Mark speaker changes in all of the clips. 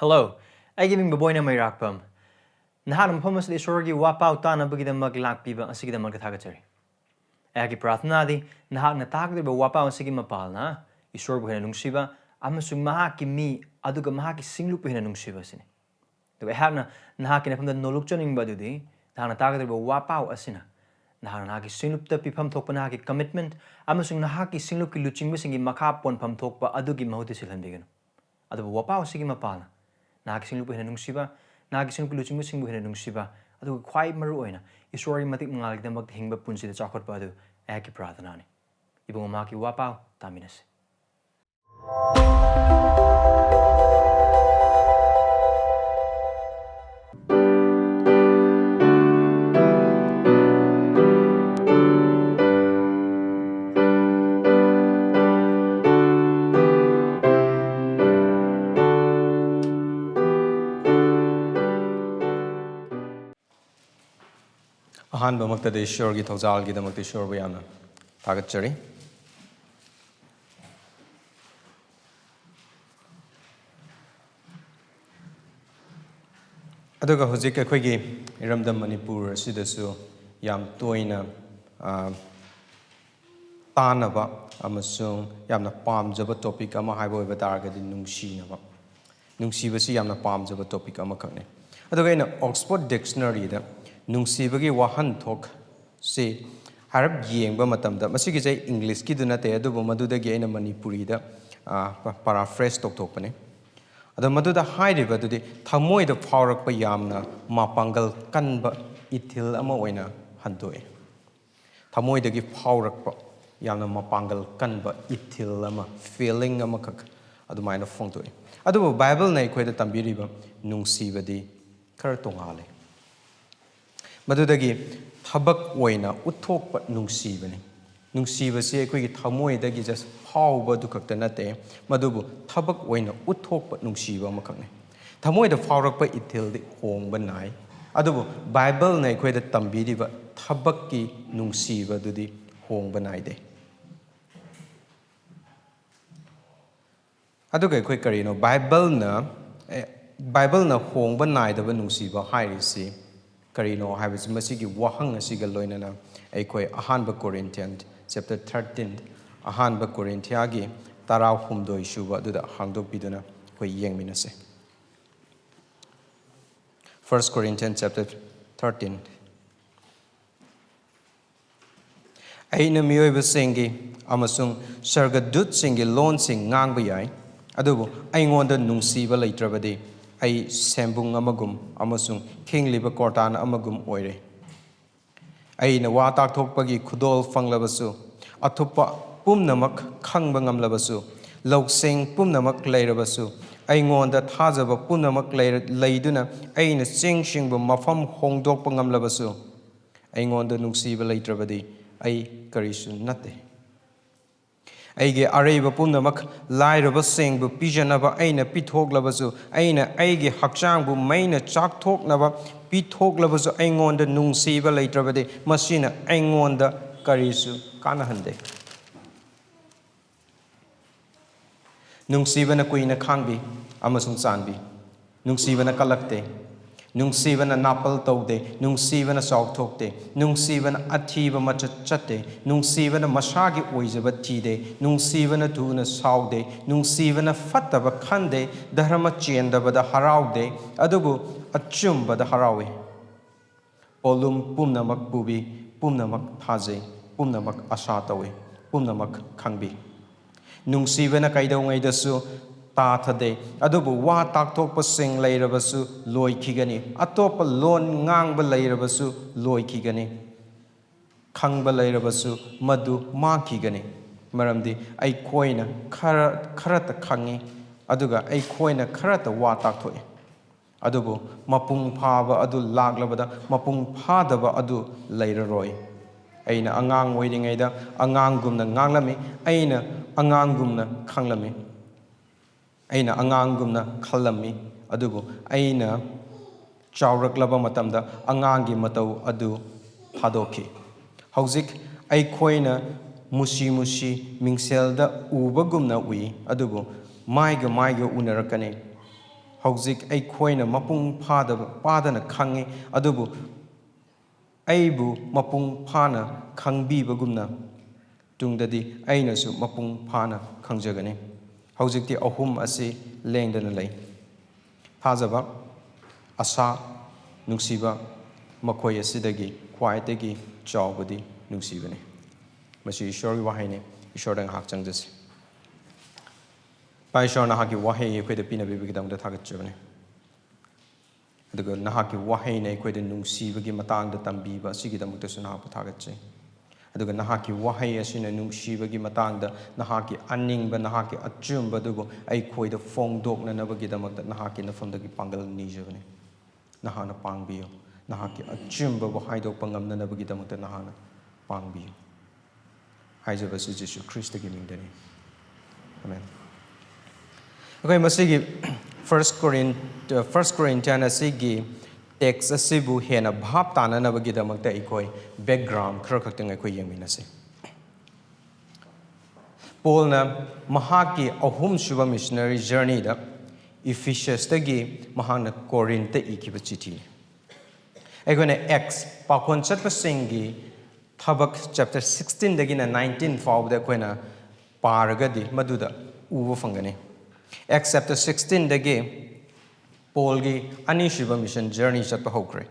Speaker 1: Hello, I give him Baboyna Mayrakpum. Naham Pumas the Esorgi wapau tana bugida maglak piba and sigida magatagatari. Agi Prathnadi, Nahan Natag the wapau and sigima palna, Esorbu and Nungsiba, Amasum Mahaki me, Aduga Mahaki singlup in Nungsiba sin. The Wehana Nahakin from the Nolukchoning Badudi, Nahanatag the wapau asina. Nahanaki singlup the pipam topanaki commitment, Amasung Nahaki singluki luching missing in Makapon pam tokpa Adugi Mahotisilandigan. Adu wapau sigima palna. Nagising lupa Nungsiba, nagising luching missing with Nungsiba, adu quite maruina, Esorgi matic malik the maghingba punsi the chocolate badu, Aki Prathanani. Ibumaki wapau, Taminas.
Speaker 2: Ahanba makta de Esorgi thawjalgi da makta Esorbu yamna thagatjari. Aduga hojik eikhoigi iramda Manipur sidasu yam toina tanaba amasung yamna pamjaba topic ama haiba oiba taragadi nungsinaba. Nungsibasi yamna pamjaba topic ama khakne. Aduga ina Oxford Dictionary da Nungsibagi wahan thok se harap yengba matamda masigi jai English ki duna te adu maduda gi aina Manipuri da paraphrase tok thokpane adu maduda hairiba dudi thamoi da phaurakpa yamna mapangal kanba ithil ama oina handoe thamoi da gi phaurakpa yamna mapangal kanba ithil ama feeling ama khak adu maina phongtoi adu Bible na eikhoida tambiriba Nungsibadi khar tongale Madudagi Thabak Waina Uthokpa Nungsibani. Nungsibasi eikhoigi thamoidagi just phauba dukaktanate madubu Thabak Waina Uthokpa Nungsiba amakhakne. Thamoida phaurakpa ithildi hongba nai. Adubu Bible na eikhoida tambiriba Thabakki Nungsiba dudi hongba naide. Aduga eikoi karino Bible na hongba naidaba Nungsiba hairisi Karino habits masigi wahang asiga loinana eikoi ahanba Corinthians chapter 13 ahanba Corinthiagi taraw humdoi shuba duda hangdok biduna koi yengminase 1 Corinthians chapter 13 Aina miyoiba singi amasung sargadut singi lon sing ngangba yai adubu aingonda nungsiba leitrabadi ai sembung amagum amasung kingliba kortan amagum oire ai na wa tak thokpagi khudol fanglabasu athupa pumnamak khangba ngamlabasu loksing pumnamak leirabasu ai ngonda thajaba pumnamak leiduna ai na chingsingba mafam hongdokpa ngamlabasu ai ngonda nungsiba leitrabadi ai karisu natte Aige areba punamak lairaba singbu pijanaba aina pithoklabasu aina aige hakchangbu maina chakthoknaba pithoklabasu aingonda nungsiba leitrabade masina aingonda karisu kanahande Nungsibana kuina khangbi amasung chanbi Nungsibana kalakte Nungsibana napal taude Nungsibana saukthokte Nungsibana athiba machat chatte Nungsibana masagi oijaba thide Nungsibana thuna saude Nungsibana fattaba khande dharma chendabada haraude adubu achumba harawe Polum pumnamak bubi pumnamak thaje pumnamak asha tawe pumnamak khangbi Nungsibana kaidawngaidasu Tathade, adubu wa takthokpa sing leirabasu loi kigani, atopa lon ngangba leirabasu loi kigani, khangba leirabasu madu ma kigani, maramdi eikhoina kharata khangi, aduga eikhoina kharata wa takthoi, adubu mapung phaba adu laglabada mapung phadaba adu leiraroi, aina angang oiringaida angangumna nganglami, aina angangumna khanglami. Aina angangumna khalami adubu aina chawraklaba matamda angangi matau adu thadoki hauzik eikhoina musi mingselda ubagumna ui adubu maiga unarakani hauzik eikhoina mapung padana khangi adubu aibu mapung phana khangbibagumna tungdadi ainasu mapung phana khangjagani haujikti ahum asi lengdana lei thajaba asa nungsiba makhoi asidagi khwaitagi chawbadi nungsibani masi Esorgi wahayne Esorda ngahak changjasi pai Esor nahaki wahay eikhoida pinabibigidamda thagatjabani aduga nahaki wahayne eikhoida nungsibagi matangda tambiba asigidamuktasu nahakpu thagatjai aduga nahaki wahay asina nungsibagi matangda nahaki anningba nahaki achumba adubu eikhoida fongdoknanabagidamukta nahaki nafamdagi panggalnani jabani nahana pangbiyo nahaki achumba wahaydokpa ngamnanabagidamukta nahana pangbiyo haijabasi Jesu Kristagi mingdani amen okay masigi 1 Corinthians asigi text asibu hena bhab tananabagidamukta eikoi background khara khaktang eikoi yengminase Paulna mahaki ahum suba missionary journey da Ephesus tagi mahana Corinth ikiba chithi eikone Acts pakon chatpasingi Thabak chapter 16 dagina 19 fawda koina paragadi maduda uwa fangani Acts chapter 16 dagi Paul gi anishiba mission journey chatpa hokre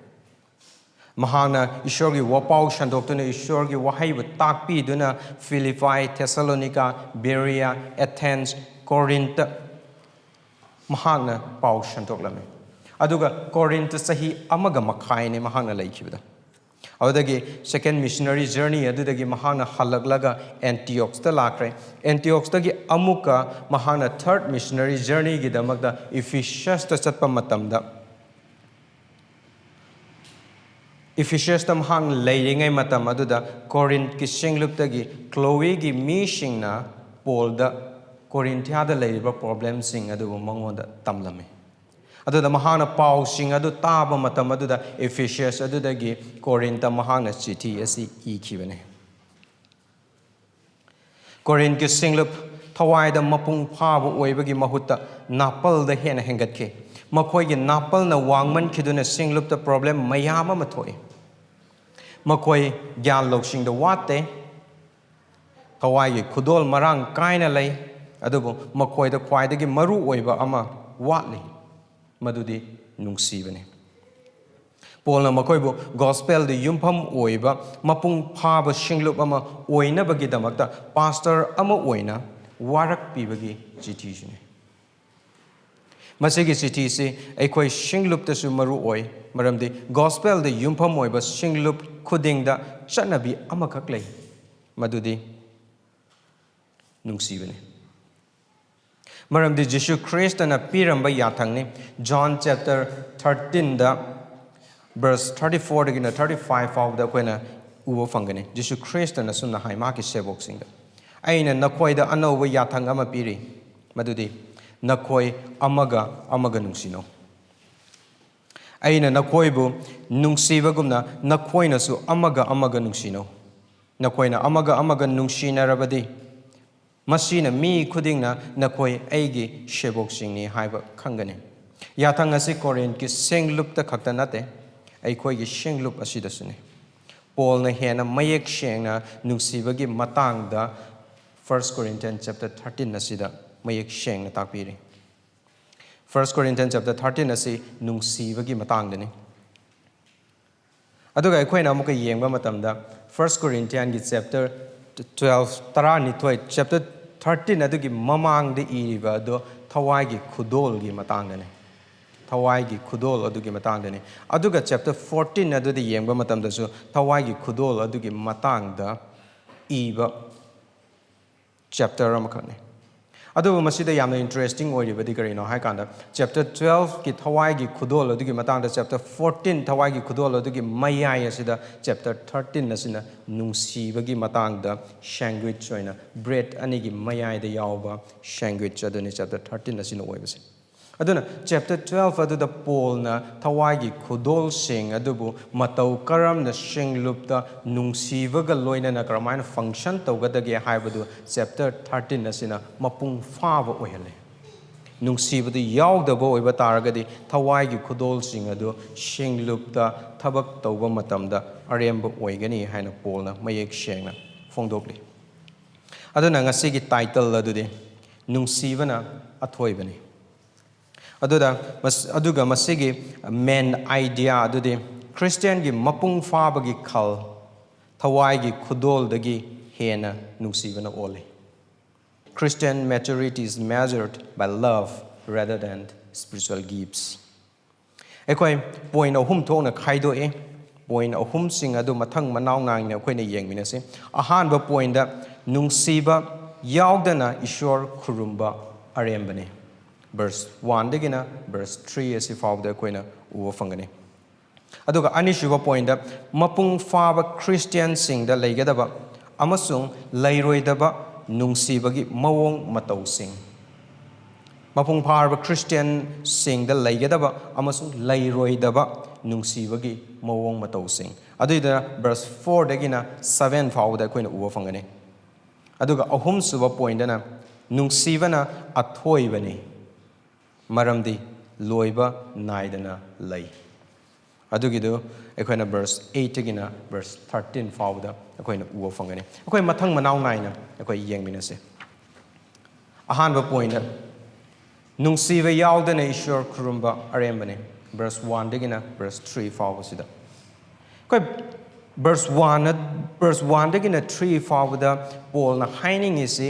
Speaker 2: mahana Esorgi wapau shandoktuna Esorgi wahaibu takpi duna Philippi Thessalonica Berea Athens Corinth mahana pau shandoklame aduga Corinth sahi amaga makhai ne mahana laikibada adagi second missionary journey adudagi mahana halaglaga Antioch ta lakre Antioch tagi amuka mahana third missionary journey gi damakda Ephesus ta chatpa matamda Ephesus ta mahang leiringai matam aduda Corinth ki singlup tagi Chloe gi mi singna Paul da Corinthia da leiriba problem sing adu mangonda tamlame aduda mahana pau sing adu taba matam aduda Ephesus adudagi Corinth mahana chithi asi ikhibane Corinth ki singlup thawaida mapung phaba oibagi mahutta napal da hena hengatke makhoi gi napal na wangman khiduna singlup ta problem mayama mathoi makhoi gyan loksing da wate thawaigi khudol marang kaina lei adubu makhoi da khwaidagi maru oiba ama watli madudi nungsibane Paulna makoibu gospel de yumpham oiba mapung phaba singlup ama oinabagi damakta pastor ama oina warak pibagi chithi sune masigi chithi se eikhoi singlup tasu maru oi maramdi gospel de yumpham oiba singlup khudingda chanabi amakak lei madudi nungsibane maramdi Jesu Christ na piramba yathangni John chapter 13 da verse 34 dagina 35 of da koina uwa fangani Jesu Christ na sunna haima ki sebok singda aina nakhoi da anowa yathang ama piri madudi nakhoi amaga nungsino aina nakhoi bu nungsibagumna nakhoi na su amaga nungsino nakhoi na amaga nungsina rabadi masina mi khudingna nakhoi aigi shebok singni haiba khangani yathang asi Corinth ki singlup ta khakta nate eikhoi gi singlup asida sune Paul na hena mayek shengna nungsibagi matangda 1 Corinthians chapter 13 asida mayek shengna takpiri 1 Corinthians chapter 13 asi nungsibagi matangdani aduga eikhoi na amuka yengba matamda 1 Corinthians gi chapter 12 taranithoi chapter 13 adugi mamang de iriba do Thawaigi khudol gi matangdani Thawaigi khudol adugi matangdani aduga chapter 14 adudi yengba matamda su Thawaigi khudol adugi matangda iba chapter amakhane adu masida yamna interesting oiribadi karino haikanda chapter 12 ki Thawaigi khudol adugi matangda chapter 14 Thawaigi khudol adugi mayai asida chapter 13 asina nungsibagi matangda sandwich oina bread anigi mayai da yawba sandwich aduni chapter 13 asina oibase aduna chapter 12 aduda Paul na Thawaigi khudol sing adubu matau karam na singlupta nungsibaga loina na karamaina function tawgadagi haibadu chapter 13 asina mapung phaba ohele ꯅꯨꯡꯁꯤꯕꯗꯨ ꯌꯥꯎꯗꯕ ꯑꯣꯏꯕ ꯇꯥꯔꯒꯗꯤ ꯊꯋꯥꯏꯒꯤ ꯈꯨꯗꯣꯜꯁꯤꯡ ꯑꯗꯨ ꯁꯤꯡꯂꯨꯞꯇ ꯊꯕꯛ ꯇꯧꯕ ꯃꯇꯝꯗ ꯑꯔꯦꯝꯕ ꯑꯣꯏꯒꯅꯤ ꯍꯥꯏꯅ ꯄꯣꯜꯅ ꯃꯌꯦꯛ ꯁꯦꯡꯅ ꯐꯣꯡꯗꯣꯛꯂꯤ ꯑꯗꯨꯅ ꯉꯁꯤꯒꯤ ꯇꯥꯏꯇꯜ ꯑꯗꯨꯗꯤ ꯅꯨꯡꯁꯤꯕꯅ ꯑꯊꯣꯏꯕꯅꯤ ꯑꯗꯨꯒ ꯃꯁꯤꯒꯤ ꯃꯦꯟ ꯑꯥꯏꯗꯤꯌꯥ ꯑꯗꯨꯗꯤ ꯈ꯭ꯔꯤꯁꯇꯤꯌꯟꯒꯤ ꯃꯄꯨꯡ ꯐꯥꯕꯒꯤ ꯈꯜ ꯊꯋꯥꯏꯒꯤ ꯈꯨꯗꯣꯜꯗꯒꯤ ꯍꯦꯟꯅ ꯅꯨꯡꯁꯤꯕꯅ ꯑꯣꯜꯂꯤ Christian maturity is measured by love rather than spiritual gifts. ꯑꯩꯈꯣꯏ ꯄꯣꯏꯟ ꯑꯍꯨꯝ ꯊꯣꯛꯅ ꯈꯥꯏꯗꯣꯛꯏ ꯄꯣꯏꯟ ꯑꯍꯨꯝꯁꯤꯡ ꯑꯗꯨ ꯃꯊꯪ ꯃꯅꯥꯎ ꯅꯥꯏꯅ ꯑꯩꯈꯣꯏꯅ ꯌꯦꯡꯃꯤꯟꯅꯁꯤ ꯑꯍꯥꯟꯕ ꯄꯣꯏꯟꯗ ꯅꯨꯡꯁꯤꯕ ꯌꯥꯎꯗꯅ ꯏꯁꯣꯔ ꯈꯨꯔꯨꯝꯕ ꯑꯔꯦꯝꯕꯅꯤ ꯚꯔꯁ 1ꯗꯒꯤꯅ ꯚꯔꯁ 3 ꯑꯁꯤ ꯐꯥꯎꯕꯗ ꯑꯩꯈꯣꯏꯅ ꯎꯕ ꯐꯪꯒꯅꯤ ꯑꯗꯨꯒ ꯑꯅꯤꯁꯨꯕ ꯄꯣꯏꯟꯗ ꯃꯄꯨꯡ ꯐꯥꯕ ꯈ꯭ꯔꯤꯁꯇꯤꯌꯟꯁꯤꯡꯗ ꯂꯩꯒꯗꯕ ꯑꯃꯁꯨꯡ ꯂꯩꯔꯣꯏꯗꯕ ꯅꯨꯡꯁꯤꯕꯒꯤ ꯃꯑꯣꯡ ꯃꯇꯧꯁꯤꯡ ꯃꯄꯨꯡ ꯐꯥꯔꯕ ꯈ꯭ꯔꯤꯁꯇꯤꯌꯟꯁꯤꯡꯗ ꯂꯩꯒꯗꯕ ꯑꯃꯁꯨꯡ ꯂꯩꯔꯣꯏꯗꯕ ꯅꯨꯡꯁꯤꯕꯒꯤ ꯃꯑꯣꯡ ꯃꯇꯧꯁꯤꯡ ꯑꯗꯨꯏꯗꯨꯅ ꯚꯔꯁ 4ꯗꯒꯤꯅ 7 ꯐꯥꯎꯕꯗ ꯑꯩꯈꯣꯏꯅ ꯎꯕ ꯐꯪꯒꯅꯤ ꯑꯗꯨꯒ ꯑꯍꯨꯝꯁꯨꯕ ꯄꯣꯏꯟꯗꯅ ꯅꯨꯡꯁꯤꯕꯅ ꯑꯊꯣꯏꯕꯅꯤ ꯃꯔꯝꯗꯤ ꯂꯣꯏꯕ ꯅꯥꯏꯗꯅ ꯂꯩ ꯑꯗꯨꯒꯤꯗꯨ ꯑꯩꯈꯣꯏꯅ ꯚꯔꯁ 8ꯗꯒꯤꯅ ꯚꯔꯁ 13 ꯐꯥꯎꯕꯗ ꯑꯩꯈꯣꯏꯅ ꯎꯕ ꯐꯪꯒꯅꯤ ꯑꯩꯈꯣꯏ ꯃꯊꯪ ꯃꯅꯥꯎ ꯅꯥꯏꯅ ꯑꯩꯈꯣꯏ ꯌꯦꯡꯃꯤꯟꯅꯁꯤ ꯑꯍꯥꯟꯕ ꯄꯣꯏꯟꯗ ꯅꯨꯡꯁꯤꯕ ꯌꯥꯎꯗꯅ ꯏꯁꯣꯔ ꯈꯨꯔꯨꯝꯕ ꯑꯔꯦꯝꯕꯅꯤ ꯚꯔꯁ 1ꯗꯒꯤꯅ ꯚꯔꯁ 3 ꯐꯥꯎꯕꯁꯤꯗ ꯑꯩꯈꯣꯏ ꯚꯔꯁ 1ꯗꯒꯤꯅ 3 ꯐꯥꯎꯕꯗ ꯄꯣꯜꯅ ꯍꯥꯏꯅꯤꯡꯉꯤꯁꯤ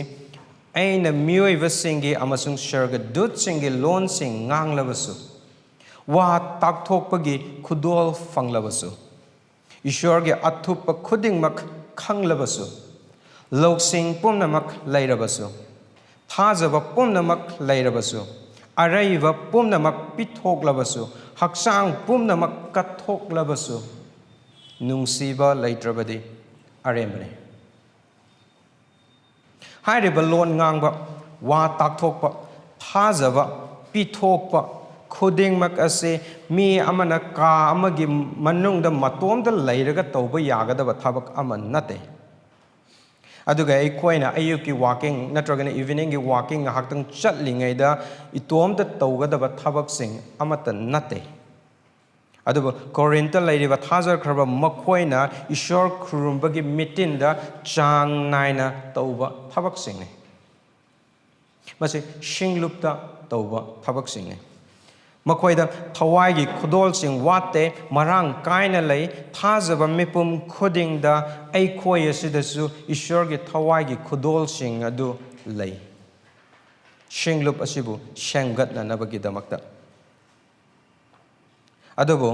Speaker 2: ꯑꯩꯅ ꯃꯤꯑꯣꯏꯕꯁꯤꯡꯒꯤ ꯑꯃꯁꯨꯡ ꯁꯔꯒꯗꯨꯠꯁꯤꯡꯒꯤ ꯂꯣꯟꯁꯤꯡ ꯉꯥꯡꯂꯕꯁꯨ ꯋꯥ ꯇꯥꯛꯊꯣꯛꯄꯒꯤ ꯈꯨꯗꯣꯜ ꯐꯪꯂꯕꯁꯨ ꯏꯁꯣꯔꯒꯤ ꯑꯊꯨꯞꯄ ꯈꯨꯗꯤꯡꯃꯛ ꯈꯪꯂꯕꯁꯨ ꯂꯧꯁꯤꯡ ꯄꯨꯝꯅꯃꯛ ꯂꯩꯔꯕꯁꯨ ꯊꯥꯖꯕ ꯄꯨꯝꯅꯃꯛ ꯂꯩꯔꯕꯁꯨ ꯑꯔꯩꯕ ꯄꯨꯝꯅꯃꯛ ꯄꯤꯊꯣꯛꯂꯕꯁꯨ ꯍꯛꯆꯥꯡ ꯄꯨꯝꯅꯃꯛ ꯀꯠꯊꯣꯛꯂꯕꯁꯨ ꯅꯨꯡꯁꯤꯕ ꯂꯩꯇ꯭ꯔꯕꯗꯤ ꯑꯔꯦꯝꯕꯅꯤ ꯍꯥꯏꯔꯤꯕ ꯂꯣꯟ ꯉꯥꯡꯕ ꯋꯥ ꯇꯥꯛꯊꯣꯛꯄ ꯊꯥꯖꯕ ꯄꯤꯊꯣꯛꯄ ꯈꯨꯗꯤꯡꯃꯛ ꯑꯁꯤ ꯃꯤ ꯑꯃꯅ ꯀꯥ ꯑꯃꯒꯤ ꯃꯅꯨꯡꯗ ꯃꯇꯣꯝꯗ ꯂꯩꯔꯒ ꯇꯧꯕ ꯌꯥꯒꯗꯕ ꯊꯕꯛ ꯑꯃ ꯅꯠꯇꯦ ꯑꯗꯨꯒ ꯑꯩꯈꯣꯏꯅ ꯑꯌꯨꯛꯀꯤ ꯋꯥꯀꯤꯡ ꯅꯠꯇ꯭ꯔꯒꯅ ꯏꯚꯤꯅꯤꯡꯒꯤ ꯋꯥꯀꯤꯡ ꯉꯥꯏꯍꯥꯛꯇꯪ ꯆꯠꯂꯤꯉꯩꯗ ꯏꯇꯣꯝꯇ ꯇꯧꯒꯗꯕ ꯊꯕꯛꯁꯤꯡ ꯑꯃꯠꯇ ꯅꯠꯇꯦ ꯑꯗꯨꯕꯨ ꯀꯣꯔꯤꯟꯇ ꯂꯩꯔꯤꯕ ꯊꯥꯖꯈ꯭ꯔꯕ ꯃꯈꯣꯏꯅ ꯏꯁꯣꯔ ꯈꯨꯔꯨꯝꯕꯒꯤ ꯃꯤꯇꯤꯟꯗ ꯆꯥꯡ ꯅꯥꯏꯅ ꯇꯧꯕ ꯊꯕꯛꯁꯤꯡꯅꯤ ꯃꯁꯤ ꯁꯤꯡꯂꯨꯞꯇ ꯇꯧꯕ ꯊꯕꯛꯁꯤꯡꯅꯤ ꯃꯈꯣꯏꯗ ꯊꯋꯥꯏꯒꯤ ꯈꯨꯗꯣꯜꯁꯤꯡ ꯋꯥꯠꯇꯦ ꯃꯔꯥꯡ ꯀꯥꯏꯅ ꯂꯩ ꯊꯥꯖꯕ ꯃꯤꯄꯨꯝ ꯈꯨꯗꯤꯡꯗ ꯑꯩꯈꯣꯏ ꯑꯁꯤꯗꯁꯨ ꯏꯁꯣꯔꯒꯤ ꯊꯋꯥꯏꯒꯤ ꯈꯨꯗꯣꯜꯁꯤꯡ ꯑꯗු ꯂꯩ ꯁꯤꯡꯂꯨꯞ ꯑꯁꯤꯕꯨ ꯁꯦꯝꯒꯠꯅꯅꯕꯒꯤꯗꯃꯛꯇ ꯑꯗꯨꯕꯨ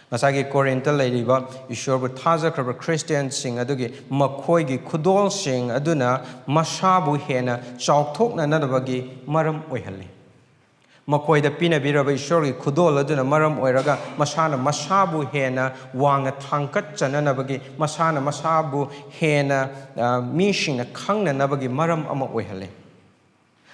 Speaker 2: ꯉꯁꯥꯏꯒꯤ ꯀꯣꯔꯤꯟꯇ ꯂꯩꯔꯤꯕ ꯏꯁꯣꯔꯕꯨ ꯊꯥꯖꯈ꯭ꯔꯕ ꯈ꯭ꯔꯤꯁꯇꯤꯌꯟꯁꯤꯡ ꯑꯗꯨꯒꯤ ꯃꯈꯣꯏꯒꯤ ꯈꯨꯗꯣꯜꯁꯤꯡ ꯑꯗꯨꯅ ꯃꯁꯥꯕꯨ ꯍꯦꯟꯅ ꯆꯥꯎꯊꯣꯛꯅꯅꯕꯒꯤ ꯃꯔꯝ ꯑꯣꯏꯍꯜꯂꯤ ꯃꯈꯣꯏꯗ ꯄꯤꯅꯕꯤꯔꯕ ꯏꯁꯣꯔꯒꯤ ꯈꯨꯗꯣꯜ ꯑꯗꯨꯅ ꯃꯔꯝ ꯑꯣꯏꯔꯒ ꯃꯁꯥꯅ ꯃꯁꯥꯕꯨ ꯍꯦꯟꯅ ꯋꯥꯡꯅ ꯊꯥꯡꯀꯠꯆꯅꯅꯕꯒꯤ ꯃꯁꯥꯅ ꯃꯁꯥꯕꯨ ꯍꯦꯟꯅ ꯃꯤꯁꯤꯡꯅ ꯈꯪꯅꯅꯕꯒꯤ ꯃꯔꯝ ꯑꯃ ꯑꯣꯏꯍꯜꯂꯤ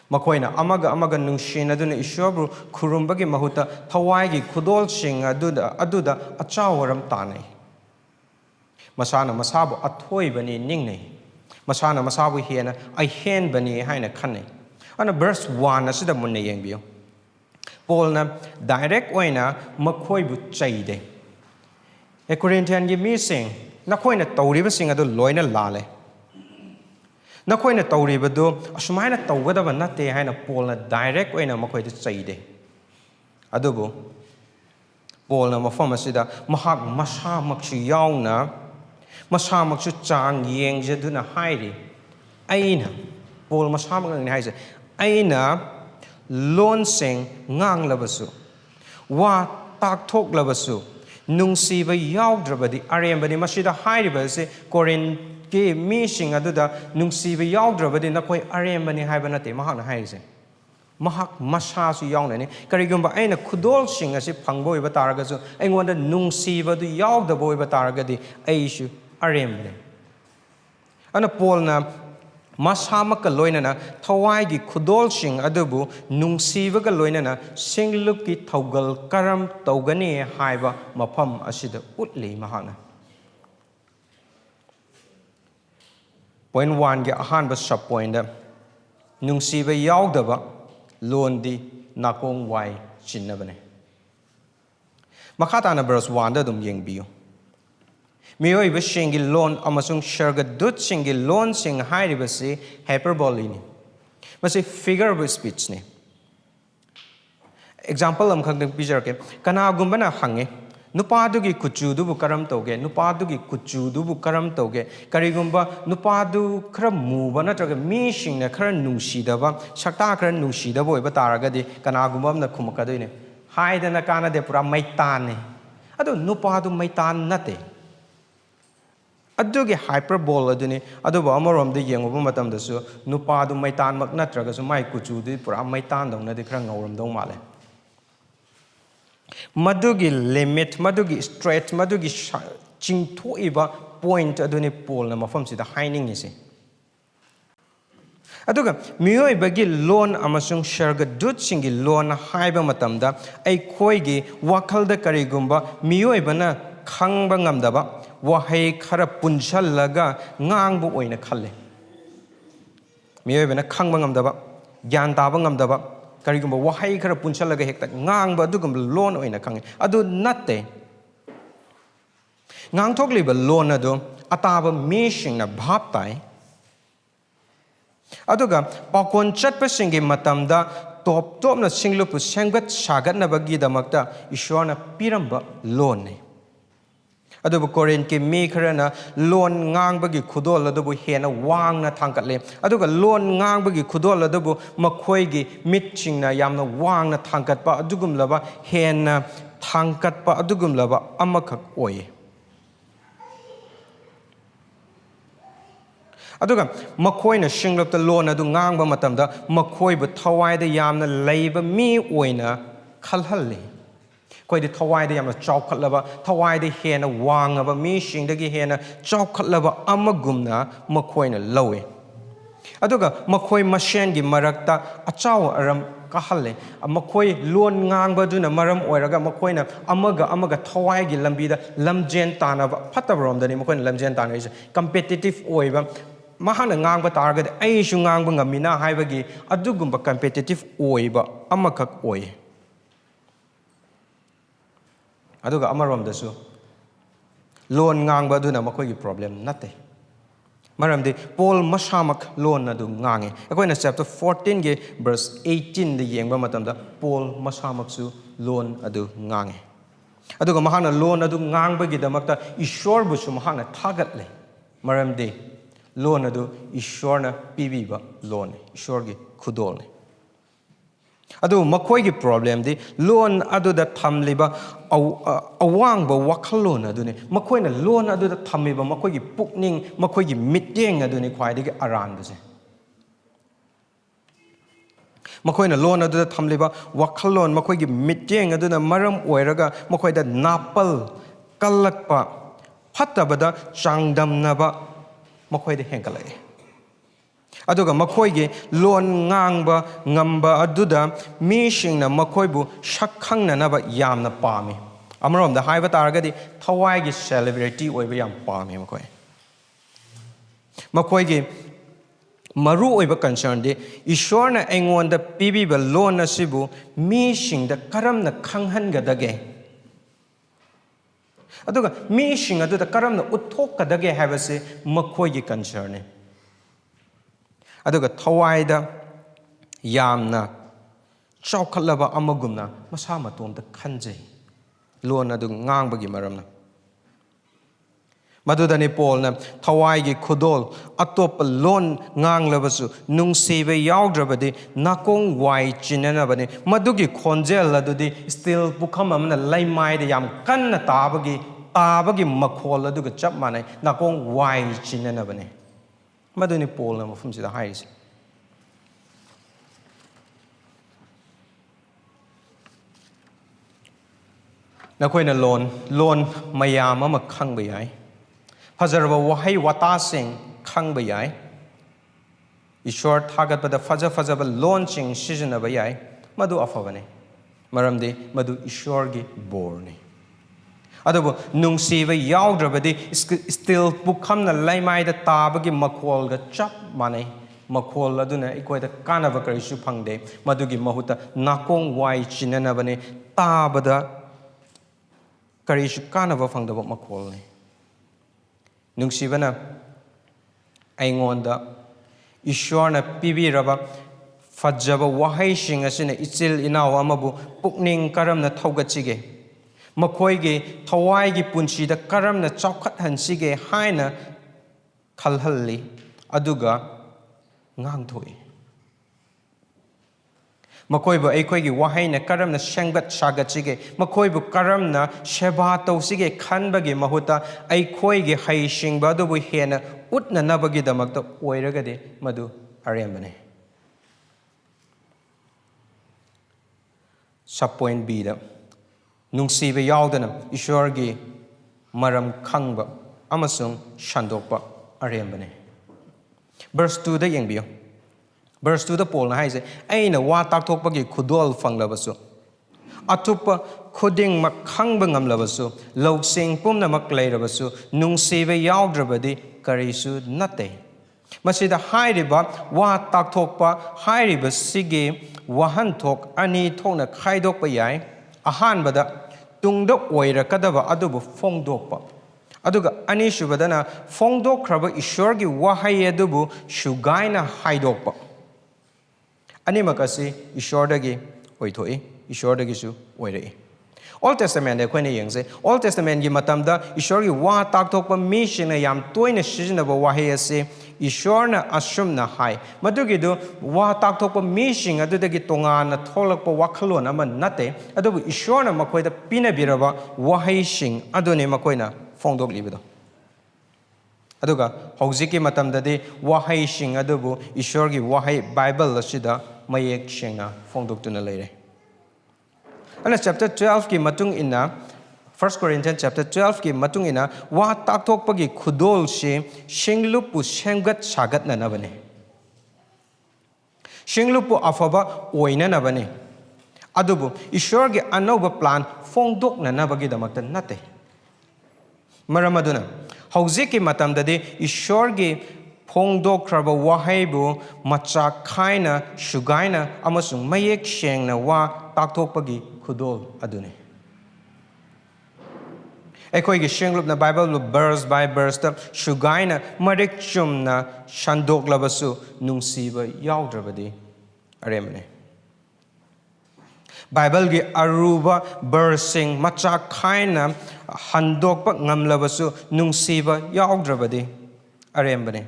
Speaker 2: ꯃꯈꯣꯏꯅ ꯑꯃꯒ ꯑꯃꯒ ꯅꯨꯡꯁꯤꯅꯗꯨꯅ ꯏꯁꯣꯔꯕꯨ ꯈꯨꯔꯨꯝꯕꯒꯤ ꯃꯍꯨꯠꯇ ꯊꯋꯥꯏꯒꯤ ꯈꯨꯗꯣꯜꯁꯤꯡ ꯑꯗꯨꯗ ꯑꯆꯥꯎꯋꯔꯝ ꯇꯥꯟꯅꯩ ꯃꯁꯥꯅ ꯃꯁꯥꯕꯨ ꯑꯊꯣꯏꯕꯅꯤ ꯅꯤꯡꯅꯩ ꯃꯁꯥꯅ ꯃꯁꯥꯕꯨ ꯍꯦꯟꯅ ꯑꯍꯦꯟꯕꯅꯤ ꯍꯥꯏꯅ ꯈꯟꯅꯩ ꯑꯗꯨꯅ ꯚꯔꯁ 1 ꯑꯁꯤꯗ ꯃꯨꯟꯅ ꯌꯦꯡꯕꯤꯌꯨ ꯄꯣꯜꯅ ꯗꯥꯏꯔꯦꯛ ꯑꯣꯏꯅ ꯃꯈꯣꯏꯕꯨ ꯆꯩꯗꯦ ꯀꯣꯔꯤꯟꯊꯤꯌꯟꯒꯤ ꯃꯤꯁꯤꯡ ꯅꯈꯣꯏꯅ ꯇꯧꯔꯤꯕꯁꯤꯡ ꯑꯗꯨ ꯂꯣꯏꯅ ꯂꯥꯜꯂꯦ ꯅꯈꯣꯏꯅ ꯇꯧꯔꯤꯕꯗꯨ ꯑꯁꯨꯃꯥꯏꯅ ꯇꯧꯒꯗꯕ ꯅꯠꯇꯦ ꯍꯥꯏꯅ ꯄꯣꯜꯅ ꯗꯥꯏꯔꯦꯛ ꯑꯣꯏꯅ ꯃꯈꯣꯏꯗ ꯆꯩꯗꯦ ꯑꯗꯨꯕꯨ ꯄꯣꯜꯅ ꯃꯐꯝ ꯑꯁꯤꯗ ꯃꯍꯥꯛ ꯃꯁꯥꯃꯛꯁꯨ ꯌꯥꯎꯅ ꯃꯁꯥꯃꯛꯁꯨ ꯆꯥꯡ ꯌꯦꯡꯖꯗꯨꯅ ꯍꯥꯏꯔꯤ ꯑꯩꯅ ꯄꯣꯜ ꯃꯁꯥꯃꯛꯅꯤ ꯍꯥꯏꯁꯦ ꯑꯩꯅ ꯂꯣꯟꯁꯤꯡ ꯉꯥꯡꯂꯕꯁꯨ ꯋꯥ ꯇꯥꯛꯊꯣꯛꯂꯕꯁꯨ ꯅꯨꯡꯁꯤꯕ ꯌꯥꯎꯗ꯭ꯔꯕꯗꯤ ꯑꯔꯦꯝꯕꯅꯤ ꯃꯁꯤꯗ ꯍꯥꯏꯔꯤꯕ ꯑꯁꯤ ꯀꯣꯔꯤꯟꯒꯤ ꯃꯤꯁꯤꯡ ꯑꯗꯨꯗ ꯅꯨꯡꯁꯤꯕ ꯌꯥꯎꯗ꯭ꯔꯕꯗꯤ ꯅꯈꯣꯏ ꯑꯔꯦꯝꯕꯅꯤ ꯍꯥꯏꯕ ꯅꯠꯇꯦ ꯃꯍꯥꯛꯅ ꯍꯥꯏꯔꯤꯁꯦ ꯃꯍꯥꯛ ꯃꯁꯥꯁꯨ ꯌꯥꯎꯅꯅꯤ ꯀꯔꯤꯒꯨꯝꯕ ꯑꯩꯅ ꯈꯨꯗꯣꯜꯁꯤꯡ ꯑꯁꯤ ꯐꯪꯕ ꯑꯣꯏꯕ ꯇꯥꯔꯒꯁꯨ ꯑꯩꯉꯣꯟꯗ ꯅꯨꯡꯁꯤꯕꯗꯨ ꯌꯥꯎꯗꯕ ꯑꯣꯏꯕ ꯇꯥꯔꯒꯗꯤ ꯑꯩꯁꯨ ꯑꯔꯦꯝꯕꯅꯤ ꯑꯗꯨꯅ ꯄꯣꯜꯅ ꯃꯁꯥꯃꯛꯀ ꯂꯣꯏꯅꯅ ꯊꯋꯥꯏꯒꯤ ꯈꯨꯗꯣꯜꯁꯤꯡ ꯑꯗꯨꯕꯨ ꯅꯨꯡꯁꯤꯕꯒ ꯂꯣꯏꯅꯅ ꯁꯤꯡꯂꯨꯞꯀꯤ ꯊꯧꯒꯜ ꯀꯔꯝ ꯇꯧꯒꯅꯤ ꯍꯥꯏꯕ ꯃꯐꯝ ꯑꯁꯤꯗ ꯎꯠꯂꯤ ꯃꯍꯥꯛꯅ ꯄꯣꯏꯟ 1ꯒꯤ ꯑꯍꯥꯟꯕ sub ꯄꯣꯏꯟꯗ Nungsiba yaudaba loan di nakong wai chinnabane. Makatana verse 1 da dum yengbiyo. Miyoi ba shingi loan amasung shargadut shingi loan sing hairibasi hyperbole ni. Masi figure of speech ni. Example am khang picture ke kana gumbana hange nupadu gi kuchu bu karam toge nupadu gi kuchu bu karam toge karigumba nupadu khara muba na traga mi sing na khara nungsidaba sakta khara nungsidaba oiba taragadi kana gumba na khumakadoi ne haidana kana de pura maitan ne adu nupadu maitan nate adugi hyperbole aduni aduba amarom de yengoba matam dasu nupadu maitan mak natraga su mai kuchu di pura maitan dong na de khara ngauram dong male Madugi limit, madugi stretch, madugi chingtho iba point aduni pol na mafam sida haining isi. Aduga miyoi bagi loan amasung shargadut singi loan haiba matamda eikhoigi wakalda karigumba miyoi bana khangba ngamdaba wahai khara punchalaga ngangbu oina khalle. Miyoi bana khangba ngamdaba gyan taba ngamdaba karigumba wahai khara punchalaga hekta ngangba adugumba loan oina khange adu natte ngangthokliba loan adu ataba mishing na bhaptai aduga pakon chatpa singi matamda top top na singlupu sengbat sagat na bagi damakta ishwarna piramba loan ne adubu korean ke me kharana loan ngang bagi khudol adubu hena wang na thangkatle aduga loan ngang bagi khudol adubu makhoi gi mitching na yamna wang na thangkatpa adugum laba hena thangkatpa adugum laba amakhak oye aduga makhoi na singlap ta loan adu ngang ba matamda makhoi bu thawai da yamna leiba mi oina khalhalle koi de thawai de yamna chawkhatlaba thawai de hena wangaba mi singdagi hena chawkhatlaba amagumna makhoi na lowe aduga makhoi mashen gi marakta achaw aram kahalle makhoi lon ngangba duna maram oiraga makhoi na amaga thawai gi lambida lamjen tanaba phatabrom dani makhoi na lamjen tanai is competitive oiba mahana ngangba targa ai shu ngangba ngamina haibagi adugumba competitive oiba amakak oye aduga amarom dasu loan ngang ba duna makhoi gi problem nate maramdi Paul masamak loan adu ngange akoina chapter 14 ge verse 18 de yengba matamda Paul masamak su loan adu ngange aduga mahana loan adu ngangba gi damakta ishwar bu su mahana thagat le maramdi loan adu ishwarna pibiba loan ishwar gi khudol ne adu makhoi gi problem di loan adu da thamliba awang ba wakhalon adu ne makhoi na loan adu da thamiba makhoi gi pukning makhoi gi mityeng adu ne khwai gi aran bu se makhoi na loan adu da thamliba wakhalon makhoi gi mityeng adu na maram oiraga makhoi da napal kallakpa phatabada changdamnaba makhoi da hengkalai aduga makhoi gi loan ngangba ngamba aduda mishing na makhoi bu shakhang na ba yamna pami amarom da haiba taragadi thawai gi celebrity oiba yam pami makhoi gi maru oiba concern de ishwar na engon da pibi ba loan na sibu mishing da karam na khanghan ga dage aduga mishing aduda karam na uthok ka dage habase makhoi gi concern ne aduga thawaida yamna chawkhatlaba amagumna masa matomda khanjai loan adu ngangbagi maramna madudani polna thawaigi khudol atop loan nganglabasu nungsiba yaudravadi nakong wai chinana bani madugi khonjel adudi still bukham amna laimai de yam kanna tabagi makhol aduga chap manai nakong wai chinana bani maduni polna mafum sida haise nakoina loan mayam ama khangba yai phazarba wahai wata sing khangba yai ishwar thagat bada phajaba loan sing sijana ba yai madu afabane maramdi madu ishwar gi borne adubu nungsiba yaudravadi still bukhamna laimai da tabagi makhol ga chap manai makhol aduna eikhoida kanaba karisu phangde madugi mahuta nakong wai chinanabane tabada karisu kanaba phangdaba makhol ne Nungsibana aingonda Ishwarna pibiraba fajaba wahaising asina ichil inaw amabu pukning karamna thawgachige makhoige Thawaigi punchida karamna chawkhathansige haina khalhalli aduga ngangthoi makoibu eikhoigi wahaina karamna sengbat sagachige makoibu karamna sheba tawsige khanbagi mahuta eikhoigi haisingba adubu hena utna nabagi damakta oiragade madu arembane sub point B da Nungsiba yaudana Esorgi maram khangba amasung shandokpa arembane verse 2 da yengbiyo verse 2 da Paul na haise aina wa takthokpagi khudol phanglabasu atupa khuding makhangba ngamlabasu loksing pumna makleirabasu Nungsiba yaudrabadi karisu natte masida hairiba wa takthokpa hairiba sige wahanthok ani thokna khaidokpa yai ahanbada tungda oirakkadaba adubu fongdokpa aduga ani shubadana fongdokkraba Esorgi wahai adubu shugaina haidokpa ani makasi Esordagi oithoi Esordagi su oirai Old Testament ekhone yengse Old Testament gi matamda Esorgi wa takthokpa mi shina yam toina sizinaba wahai ase Esorna asumna hai madugidu wa takthokpa mi sing adudagi tongana tholakpa wakhalon ama natte adubu Esorna makhoida pinabiraba wahai sing adune makhoina fongdoklibado aduga hojiki matamdadi wahai sing adubu Esorgi wahai Bible asida mayek sengna fongdoktuna leire ana chapter 12 ki matung ina 1 Corinthians chapter 12 ki matung ina wa takthokpagi khudol se singlupu senggat sagat na nabane singlupu afaba oina nabane adubu Esorgi anoba plan fongdok na nabagi damakta natte maramaduna hojiki matamdadi Esorgi fongdokkraba wahaibu macha khaina shugaina amasung mayek sengna wa takthokpagi khudol adune eikhoigi shinglupna Bible lu verse by verse ta shugaina marik chumna shandoklabasu Nungsiba yaudrabadi aremane Bible gi aruba versing macha khaina handokpa ngamlabasu Nungsiba yaudrabadi arembane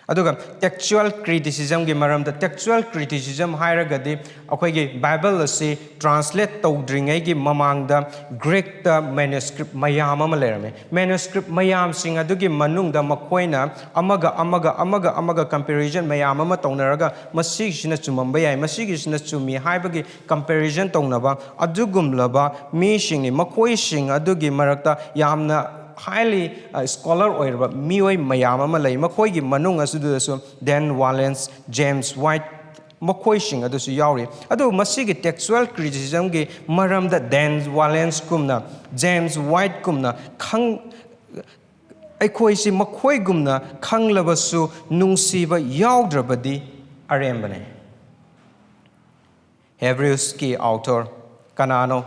Speaker 2: aduga textual criticism gi maramda textual criticism hairagadi akhoigi Bible ase translate tawdringai gi mamangda Greek ta manuscript mayam ama lerame manuscript mayam sing adugi manungda makhoina amaga comparison mayam ama tawnaraga masigisina chumamba yai masigisina chumi haibagi comparison tawnaba adugumlaba mi singni makhoi sing adugi marakta yamna highly scholar oirba mioi mayam ama lei makhoigi manung asudu Dan Wallace James White makhoi sing adusu yauri adu masigi textual criticism gi maramda Dan Wallace kumna James White kumna khang eikhoi si makhoi gumna khanglabasu Nungsiba yaudrabadi arembane Hebrews ki author kanano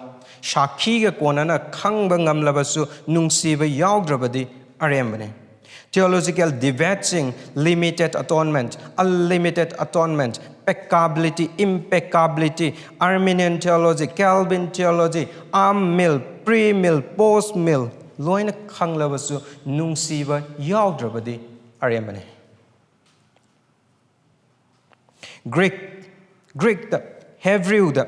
Speaker 2: Shakhi ga konana khangba ngamlabasu Nungsiba yaudrabadi arembane theological debating limited atonement unlimited atonement peccability impeccability Arminian theology Calvin theology am-mill pre-mill post-mill loina khanglabasu Nungsiba yaudrabadi arembane Greek da Hebrew da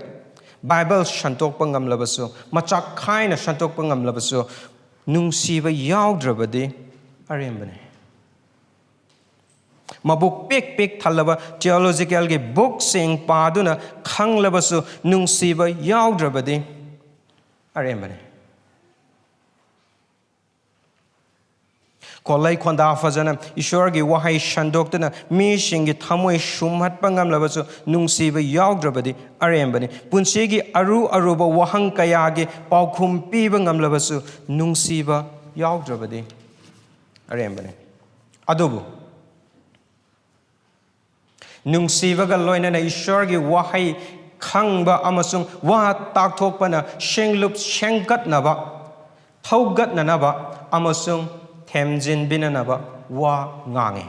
Speaker 2: Bible shantokpa ngamlabasu machak khaina shantokpa ngamlabasu Nungsiba yaudrabadi arembane mabuk pek thalaba theological ge book sing paduna khanglabasu Nungsiba yaudrabadi arembane kolai khonda fajana Esorgi wahai shandoktana mi singi thamoi shumhat pangam labasu Nungsiba yaudrabadi arembani punsigi aruba wahang kayagi paukhum piba ngam labasu Nungsiba yaudrabadi arembani adubu Nungsibaga loinana Esorgi wahai khangba amasung wa takthokpana shenglup shengkatnaba thaugatnanaba amasung themjin binanaba wa ngange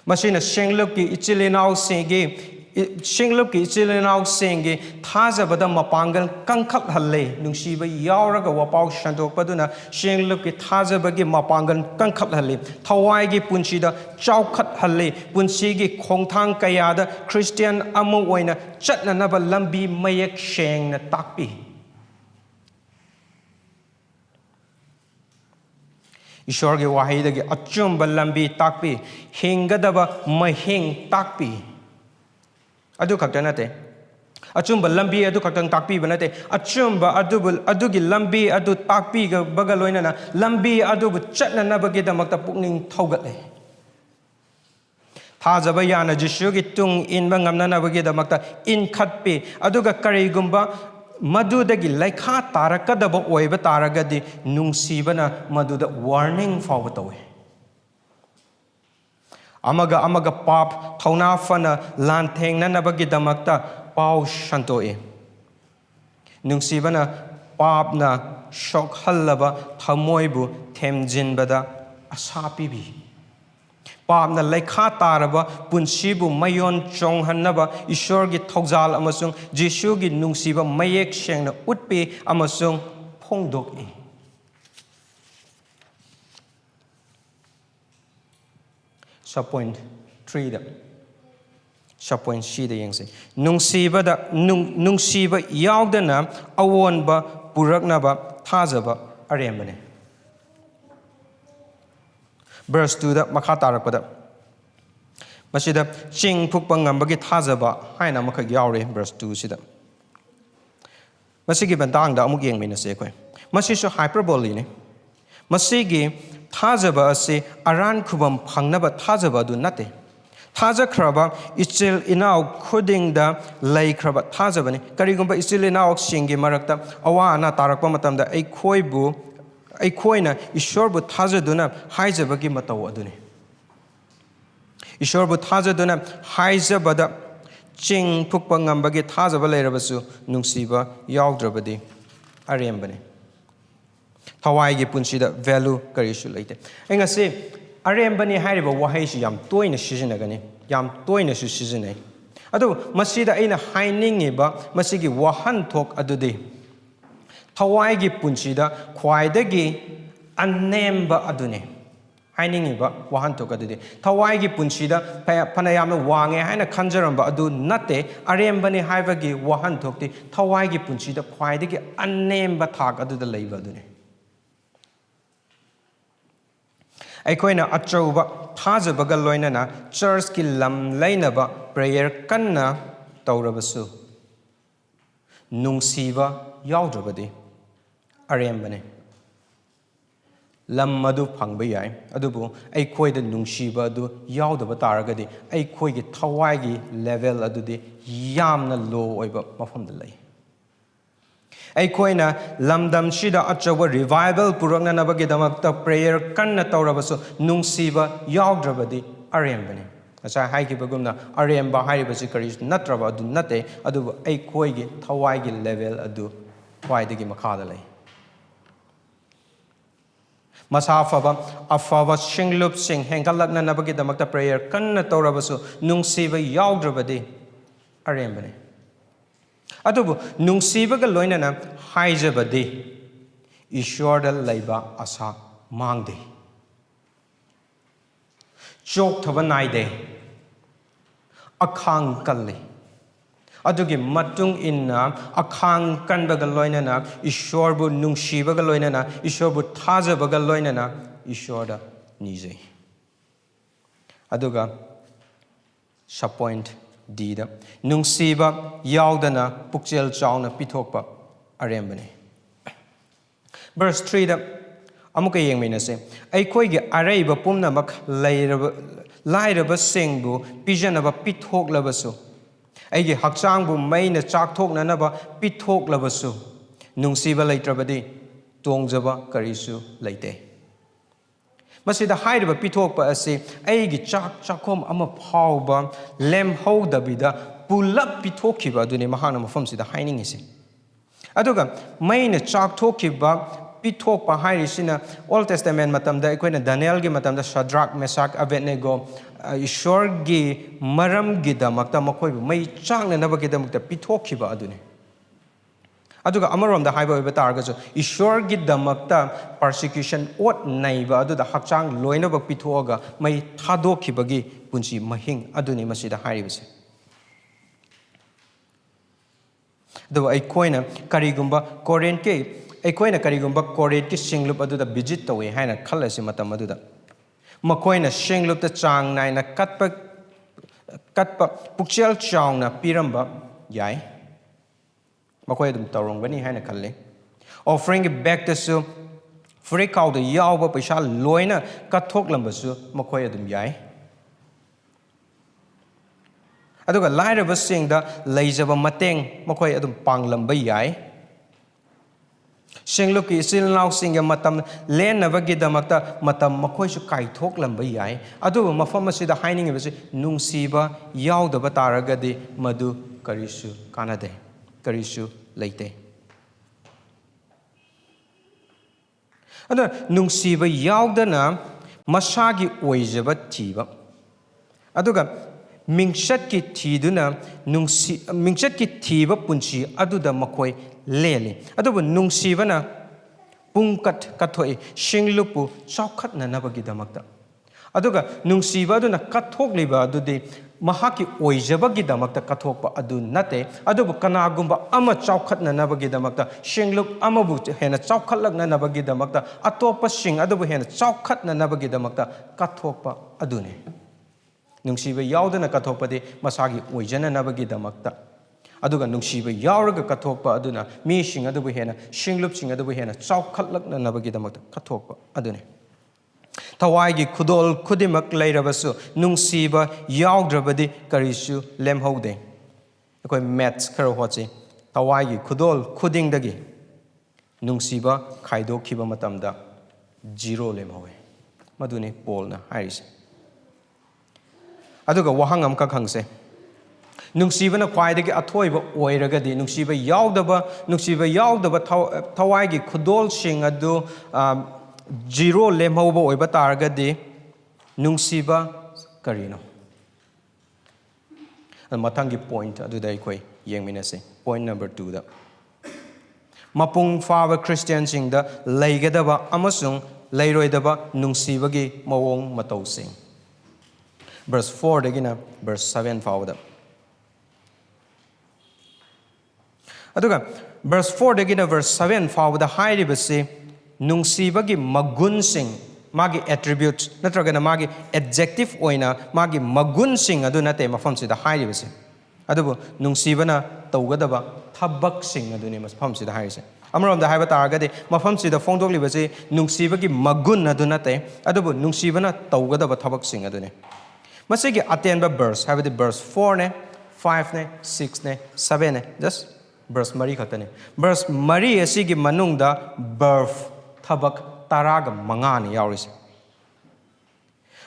Speaker 2: masina shenglup ki ichilinau senge Shingluk ki ichilinau senge thajabada mapangal kangkhat halle Nungsiba yauraga wapau shandokpaduna Shingluk ki thajabagi mapangal kangkhat halle Thawaigi punchida chaukhat halle punsigi khongthang kayada Christian amu oina chetnanaba lambi mayek shengna takpi Esorgi wahaidagi achumba lambi takpi hingadaba mahing takpi Adu kakta nate. Achumba lambi adu kaktang takpi banate. Achumba adugi lambi adu takpi ga bagaloina na lambi adu chetna na bagida makta pukning thaugatle. Thajaba yana Jishu gi tung in bangamna na bagida makta in khatpi aduga karigumba madudagi laikha tarakadaba oiba taragadi Nungsibana maduda warning fawba tawe. Amaga pap thauna fana lantheng na nabagi damakta pau shantoe Nungsibana pap na shok hallaba thamoibu themjinbada asapibi pap na laikha taraba punsibu mayon chonghannaba Esorgi thaujal amasung Jishu gi Nungsiba mayek shengna utpi amasung phongdok Point 3 da point C da yengse Nungsiba yaudana awonba puraknaba thajaba arembane verse 2 da makha tarakpada masida ching phukpa ngambagi thajaba haina makha yaure verse 2 sida masigi bantang da amuk yengmina se khoi masisu hyperbole ne masigi Thajaba ase aran khubam phangnaba thajaba du nate thaja khraba ichil inau khuding da lei khraba thajaba ni karigumba ichil inau singi marakta awana tarakpa matamda eikhoina Esorbu thajaduna haijabagi mataw aduni Esorbu thajaduna haijabada ching phukpa ngambagi thajaba leirabasu Nungsiba yaudrabadi arembani Thawaigi punchida value karishu laite. Engase arembani hairiba wahaishi yam toina sizinagani yam toina su sizinai. Adu masida aina hainingiba masigi wahanthok adude. Thawaigi punchida khwaidagi annemba adune. Hainingiba wahanthok adude. Thawaigi punchida panayamna wange haina khanjaramba adu natte arembani haibagi wahanthokti Thawaigi punchida khwaidagi annemba thak aduda leiba adune. Eikhoina achauba thajabaga loinana church ki lam lainaba prayer kanna taurabasu Nungsiba yaudrabadi arembane lam madu phangba yai adubu Eikhoida Nungsiba adu yaudaba taragadi Eikhoigi Thawaigi level adudi yamna low oiba mafamda lei Eikhoina lamdam shida achawa revival purakna nabagi damakta prayer kanna taurabasu Nungsiba yaudrabadi arembani asa haikibagumna aremba hairibasi karis natraba adu nate adu Eikhoigi Thawaigi level adu waidagi makhada lei masafaba afaba shinglup sing hengalakna nabagi damakta prayer kanna taurabasu Nungsiba yaudrabadi arembani Adubu Nungsibaga loinana haijabadi Esorda leiba asa mangde Chok thaba naide akhang kalle adugi matung inna akhang kanbaga loinana Esorbu Nungsibaga loinana Esorbu thajabaga loinana Esorda nije aduga point Dida Nungsiba yaudana pukchel chauna pithokpa arembane verse 3 da amuka yengmina se Eikhoigi araiba pumnamak lairaba sengbu pijanaba pithoklabasu aigi hakchangbu maina chakthoknanaba pithoklabasu Nungsiba leitrabadi tongjaba karisu leite ꯃꯁꯤꯗ ꯍꯥꯏꯔꯤꯕ ꯄꯤꯊꯣꯛꯄ ꯑꯁꯤ ꯑꯩꯒꯤ ꯆꯥꯛꯈꯣꯝ ꯑꯃ ꯐꯥꯎꯕ ꯂꯦꯝꯍꯧꯗꯕꯤꯗ ꯄꯨꯂꯞ ꯄꯤꯊꯣꯛꯈꯤꯕ ꯑꯗꯨꯅꯤ ꯃꯍꯥꯛꯅ ꯃꯐꯝꯁꯤꯗ ꯍꯥꯏꯅꯤꯡꯉꯤꯁꯤ ꯑꯗꯨꯒ ꯃꯩꯅ ꯆꯥꯛꯊꯣꯛꯈꯤꯕ ꯄꯤꯊꯣꯛꯄ ꯍꯥꯏꯔꯤꯁꯤꯅ ꯑꯣꯜ ꯇꯦꯁꯇꯥꯃꯦꯟ ꯃꯇꯝꯗ ꯑꯩꯈꯣꯏꯅ ꯗꯥꯅꯤꯌꯦꯜꯒꯤ ꯃꯇꯝꯗ ꯁꯗ꯭ꯔꯥꯛ ꯃꯦꯁꯥꯛ ꯑꯕꯦꯗꯅꯦꯒꯣ ꯏꯁꯣꯔꯒꯤ ꯃꯔꯝꯒꯤꯗꯃꯛꯇ ꯃꯈꯣꯏꯕꯨ ꯃꯩ ꯆꯥꯛꯅꯅꯕꯒꯤꯗꯃꯛꯇ ꯄꯤꯊꯣꯛꯈꯤꯕ ꯑꯗꯨꯅꯤ ꯑꯗꯨꯒ ꯑꯃꯔꯣꯝꯗ ꯍꯥꯏꯕ ꯑꯣꯏꯕ ꯇꯥꯔꯒꯁꯨ ꯏꯁꯣꯔꯒꯤꯗꯃꯛꯇ ꯄꯔꯁꯤꯀ꯭ꯌꯨꯁꯟ ꯑꯣꯠ ꯅꯩꯕ ꯑꯗꯨꯗ ꯍꯛꯆꯥꯡ ꯂꯣꯏꯅꯃꯛ ꯄꯤꯊꯣꯛꯑꯒ ꯃꯩ ꯊꯥꯗꯣꯛꯈꯤꯕꯒꯤ ꯄꯨꯟꯁꯤ ꯃꯍꯤꯡ ꯑꯗꯨꯅꯤ ꯃꯁꯤꯗ ꯍꯥꯏꯔꯤꯕꯁꯦ ꯑꯗꯨꯕꯨ ꯑꯩꯈꯣꯏꯅ ꯀꯔꯤꯒꯨꯝꯕ ꯀꯣꯔꯦꯟꯠꯀꯤ ꯁꯤꯡꯂꯨꯞ ꯑꯗꯨꯗ ꯚꯤꯖꯤꯠ ꯇꯧꯏ ꯍꯥꯏꯅ ꯈꯜꯂꯁꯤ ꯃꯇꯝ ꯑꯗꯨꯗ ꯃꯈꯣꯏꯅ ꯁꯤꯡꯂꯨꯞꯇ ꯆꯥꯡ ꯅꯥꯏꯅ ꯀꯠꯄ ꯄꯨꯛꯆꯦꯜ ꯆꯥꯎꯅ ꯄꯤꯔꯝꯕ ꯌꯥꯏ ꯃꯈꯣꯏ ꯑꯗꯨꯝ ꯇꯧꯔꯝꯒꯅꯤ ꯍꯥꯏꯅ ꯈꯜꯂꯤ ꯑꯣꯐꯔꯤꯡꯒꯤ ꯕꯦꯛꯇꯁꯨ ꯐꯨꯔꯤꯠꯈꯥꯎꯗ ꯌꯥꯎꯕ ꯄꯩꯁꯥ ꯂꯣꯏꯅ ꯀꯠꯊꯣꯛꯂꯝꯕꯁꯨ ꯃꯈꯣꯏ ꯑꯗꯨꯝ ꯌꯥꯏ ꯑꯗꯨꯒ ꯂꯥꯏꯔꯕꯁꯤꯡꯗ ꯂꯩꯖꯕ ꯃꯇꯦꯡ ꯃꯈꯣꯏ ꯑꯗꯨꯝ ꯄꯥꯡꯂꯝꯕ ꯌꯥꯏ ꯁꯤꯡꯂꯨꯞꯀꯤ ꯏꯆꯤꯜ ꯏꯅꯥꯎꯁꯤꯡꯒꯤ ꯃꯇꯝ ꯂꯦꯟꯅꯕꯒꯤꯗꯃꯛꯇ ꯃꯇꯝ ꯃꯈꯣꯏꯁꯨ ꯀꯥꯏꯊꯣꯛꯂꯝꯕ ꯌꯥꯏ ꯑꯗꯨꯕꯨ ꯃꯐꯝ ꯑꯁꯤꯗ ꯍꯥꯏꯅꯤꯡꯉꯤꯕꯁꯤ ꯅꯨꯡꯁꯤꯕ ꯌꯥꯎꯗꯕ ꯇꯥꯔꯒꯗꯤ ꯃꯗꯨ ꯀꯔꯤꯁꯨ ꯀꯥꯟꯅꯗꯦ ꯀꯔꯤꯁꯨ ꯂꯩꯇꯦ ꯑꯗꯨꯅ ꯅꯨꯡꯁꯤꯕ ꯌꯥꯎꯗꯅ ꯃꯁꯥꯒꯤ ꯑꯣꯏꯖꯕ ꯊꯤꯕ ꯑꯗꯨꯒ ꯃꯤꯡꯆꯠꯀꯤ ꯊꯤꯕ ꯄꯨꯟꯁꯤ ꯑꯗꯨꯗ ꯃꯈꯣꯏ ꯂꯦꯜꯂꯤ ꯑꯗꯨꯕꯨ ꯅꯨꯡꯁꯤꯕꯅ ꯄꯨꯡꯀꯠ ꯀꯠꯊꯣꯛꯏ ꯁꯤꯡꯂꯨꯞꯄꯨ ꯆꯥꯎꯈꯠꯅꯅꯕꯒꯤꯗꯃꯛꯇ ꯑꯗꯨꯒ ꯅꯨꯡꯁꯤꯕ ꯑꯗꯨꯅ ꯀꯠꯊꯣꯛꯂꯤꯕ ꯑꯗꯨꯗꯤ ꯃꯍꯥꯛꯀꯤ ꯑꯣꯏꯖꯕꯒꯤꯗꯃꯛꯇ ꯀꯠꯊꯣꯛꯄ ꯑꯗꯨ ꯅꯠꯇꯦ ꯑꯗꯨꯕꯨ ꯀꯅꯥꯒꯨꯝꯕ ꯑꯃ ꯆꯥꯎꯈꯠꯅꯅꯕꯒꯤꯗꯃꯛꯇ ꯁꯤꯡꯂꯨꯞ ꯑꯃꯕꯨ ꯍꯦꯟꯅ ꯆꯥꯎꯈꯠꯂꯛꯅꯅꯕꯒꯤꯗꯃꯛꯇ ꯑꯇꯣꯞꯄꯁꯤꯡ ꯑꯗꯨꯕꯨ ꯍꯦꯟꯅ ꯆꯥꯎꯈꯠꯅꯅꯕꯒꯤꯗꯃꯛꯇ ꯀꯠꯊꯣꯛꯄ ꯑꯗꯨꯅꯤ ꯅꯨꯡꯁꯤꯕ ꯌꯥꯎꯗꯅ ꯀꯠꯊꯣꯛꯄꯗꯤ ꯃꯁꯥꯒꯤ ꯑꯣꯏꯖꯅꯅꯕꯒꯤꯗꯃꯛꯇ ꯑꯗꯨꯒ ꯅꯨꯡꯁꯤꯕ ꯌꯥꯎꯔꯒ ꯀꯠꯊꯣꯛꯄ ꯑꯗꯨꯅ ꯃꯤꯁꯤꯡ ꯑꯗꯨꯕꯨ ꯍꯦꯟꯅ ꯁꯤꯡꯂꯨꯞꯁꯤꯡ ꯑꯗꯨꯕꯨ ꯍꯦꯟꯅ ꯆꯥꯎꯈꯠꯂꯛꯅꯅꯕꯒꯤꯗꯃꯛꯇ ꯀꯠꯊꯣꯛꯄ ꯑꯗꯨꯅꯤ ꯊꯋꯥꯏꯒꯤ ꯈꯨꯗꯣꯜ ꯈꯨꯗꯤꯡꯃꯛ ꯂꯩꯔꯕꯁꯨ ꯅꯨꯡꯁꯤꯕ ꯌꯥꯎꯗ꯭ꯔꯕꯗꯤ ꯀꯔꯤꯁꯨ ꯂꯦꯝꯍꯧꯗꯦ ꯑꯩꯈꯣই ꯃꯦꯊꯁ ꯈꯔ ꯍꯣꯠꯁꯤ ꯊꯋꯥꯏꯒꯤ ꯈꯨꯗꯣꯜ ꯈꯨꯗꯤꯡꯗꯒꯤ ꯅꯨꯡꯁꯤꯕ ꯈꯥꯏꯗꯣꯛꯈꯤꯕ ꯃꯇꯝꯗ ꯖꯤꯔꯣ ꯂꯦꯝꯍꯧꯏ ꯃꯗꯨꯅꯤ ꯄꯣꯜꯅ ꯍꯥꯏꯔꯤꯁꯦ ꯑꯗꯨꯒ ꯋꯥꯍꯪ ꯑꯃꯈꯛ ꯍꯪꯁꯦ ꯅꯨꯡꯁꯤꯕꯅ ꯈ꯭ꯋꯥꯏꯗꯒꯤ ꯑꯊꯣꯏꯕ ꯑꯣꯏꯔꯒꯗꯤ ꯅꯨꯡꯁꯤꯕ ꯌꯥꯎꯗꯕ ꯊꯋꯥꯏꯒꯤ ꯈꯨꯗꯣꯜꯁꯤꯡ ꯑꯗꯨ ꯖꯤꯔꯣ ꯂꯦꯝꯍꯧꯕ ꯑꯣꯏꯕ ꯇꯥꯔꯒꯗꯤ ꯅꯨꯡꯁꯤꯕ ꯀꯔꯤꯅꯣ ꯃꯊꯪꯒꯤ ꯄꯣꯏꯟꯠ ꯑꯗꯨꯗ ꯑꯩꯈꯣꯏ ꯌꯦꯡꯃꯤꯟꯅꯁꯤ ꯄꯣꯏꯟꯠ ꯅꯝꯕꯔ 2ꯗ ꯃꯄꯨꯡ ꯐꯥꯕ ꯈ꯭ꯔꯤꯁꯇꯤꯌꯟꯁꯤꯡꯗ ꯂꯩꯒꯗꯕ ꯑꯃꯁꯨꯡ ꯂꯩꯔꯣꯏꯗꯕ ꯅꯨꯡꯁꯤꯕꯒꯤ ꯃꯑꯣꯡ ꯃꯇꯧꯁꯤꯡ verse 4 verse 7 fawda aduga verse 4 verse 7 fawda hairibase nungsibagi magunsing magi attributes natragana magi adjective oina magi magunsing adu nate mafamsida hairibase adubu nungsibana tawgadaba thabaksing aduni mafamsida hairise amaramda haiba taragadi mafamsida fongdoklibase nungsibagi magun adu nate adubu nungsibana tawgadaba thabaksing aduni masigi atenba verse habidi verse 4 ne 5 ne 6 ne 7 ne just verse mari khatane verse mari asigi manungda birth thabak taraga mangani yaurise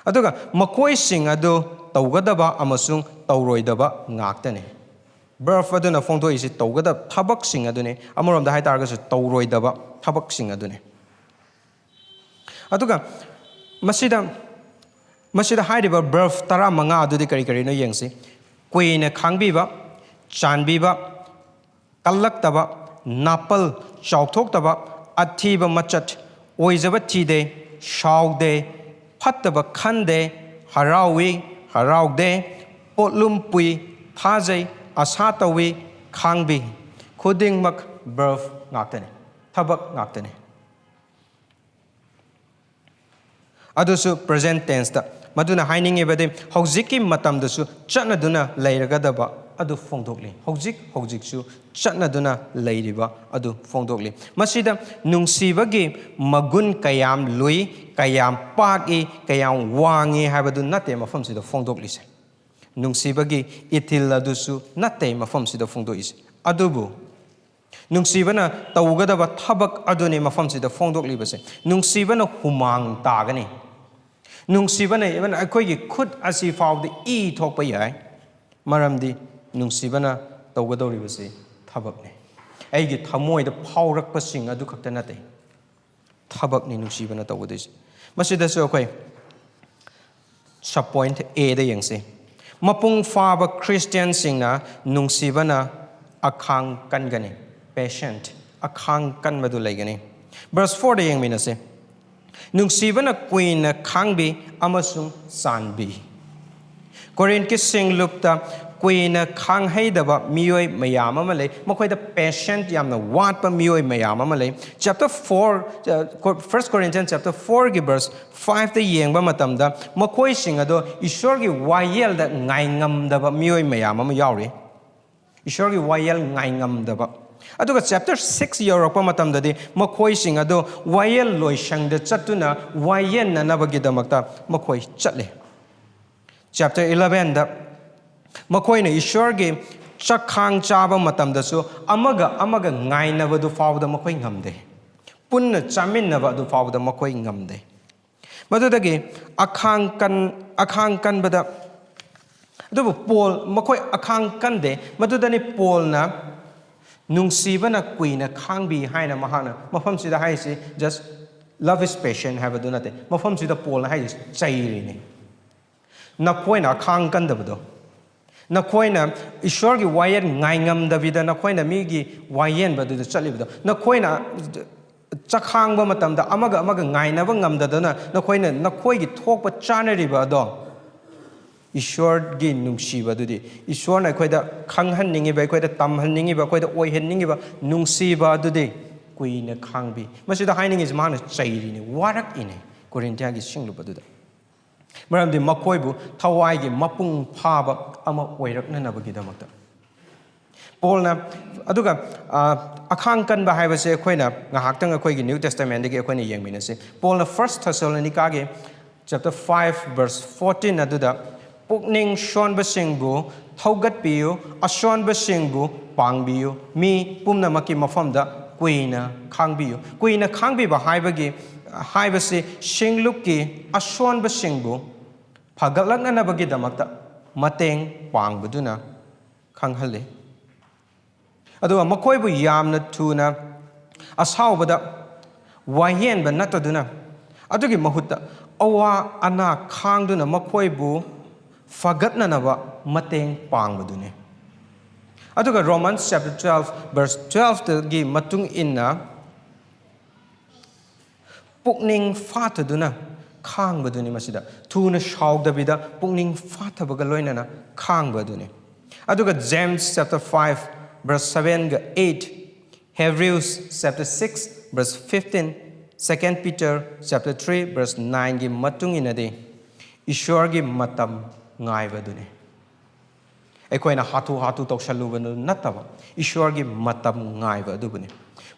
Speaker 2: aduga makoi sing adu tawgadaba amasung tawroidaba ngaktane birth aduna phongdo isi tawgadab thabak sing adune amaramda hai targa su tawroidaba thabak sing adune aduga masida hairiba birth tara manga adudi kari no yengsi kuina khangbiba chanbiba kallaktaba napal chaukthoktaba athiba machat oijaba thide shaude phattaba khande haraude potlum pui thajai asatawi khangbi khudingmak birth ngaktane thabak ngaktane adusu present tense da maduna haininge bade hojiki matamdasu chatnaduna leiragadaba adu fongdokli hojik su chatnaduna leiriba adu fongdokli masida nungsibagi magun kayam lui kayam paki kayam wangi habadu nate mafam sida fongdokli se nungsibagi itil adusu nate mafam sida fongdokisi adubu nungsibana tawgadaba thabak aduni mafam sida fongdokli base nungsibana humang tagani Nungsibana even eikhoigi khud asi faudi I thokpa yai. Maramdi Nungsibana tawgadoribasi thabakne. Aigi thamoida phaurakpa sing adu khakta nate. Thabakni Nungsibana tawgadisi. Masidasu okay. Sub point A da yengse. Mapung faba Christian singna Nungsibana akhang kangani. Patient. Akhang kan madu laigani. Verse 4 da yeng minase. Nungsibana queen khangbi amasung sanbi. Korean ki sing lupta queen khaangheiba miyoi mayam amale makhoida patient yamna watpa miyoi mayam amale. Chapter 4 1 Corinthians chapter 4 gi verse 5 da yengba matamda makhoi sing ado Esorgi wayel da ngai ngamdaba miyoi mayam am yauri. Esorgi wayel ngai ngamdaba. Aduga chapter 6 yorokpa matamdadi makhoi sing ado wayel loisang da chatuna wayen na nabagidamakta makhoi chatle. Chapter 11 da makhoi na Esorgi chakhang chaba matamdasu amaga ngai nabadu fawda makhoi ngamde. Punna chamin nabadu fawda makhoi ngamde. Madudagi akhang kan bada adubu Paul makhoi akhang kan de madudani Paul na Nungsibana queen khangbi haina mahana mafam sida haisi just love is patient have adu nate mafam sida Paul na haisi chairi ni na koina khang kan dabdo na koina Esorgi wayen ngaingam davida na koina migi wayen badu chalibdo na koina chakhang ba matamda amaga ngaina ba ngamdadana na koina na koigi thokpa chanariba do Esorgi Nungsiba dudi Esor na eikhoida khanghanningi ba eikhoida tamhanningi ba eikhoida oihanningi ba Nungsiba dudi kuina khangbi masida haining is mana chairi ni warak ine Korintia gi singlupa duda maramdi makhoibu Thawaigi mapung phaba ama oiraknanabagi damakta Paul na aduga akhang kan ba haibase eikhoina ngahaktang eikhoigi New Testament gi eikhoina yengminase Paul na 1 Thessalonica gi chapter 5 verse 14 aduda Pukning shon basingbu thaugat piyu ashon basingbu pangbiyu mi pumna maki mafamda kuina khangbi ba haibasi singluki ashon basingbu phagalakna nabagi damakta mateng pangbuduna khanghalle aduga makhoibu yamna thuna ashaubada wayen ba nataduna adugi mahutta awa ana khangduna makhoibu Fagatna naba mateng pangbadune. Aduga Romans chapter 12 verse 12 gi matung inna pukning fataduna khangbadune masida tuna shaugdabida pukning fatabaga loinana khangbadune. Aduga James chapter 5 verse 7 ga 8 Hebrews chapter 6 verse 15 2 Peter chapter 3 verse 9 gi matung inade Esorgi matam ngaiba dune eikhoina hatu toksaluba nataba Esorgi matam ngaiba dubune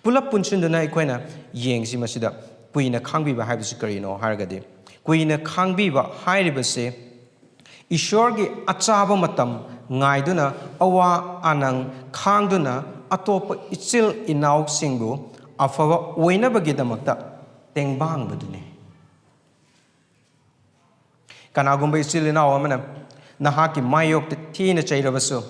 Speaker 2: pulap punchinduna eikhoina yengsi masida kuina khangbiba haibisi karino hargadi kuina khangbiba hairibase Esorgi achaba matam ngaiduna awa anang khangduna atopa ichil inauk singbu afaba oinabagi damakta tengbang badune Kanagumba isilina amana nahaki mayok te tina chairabasu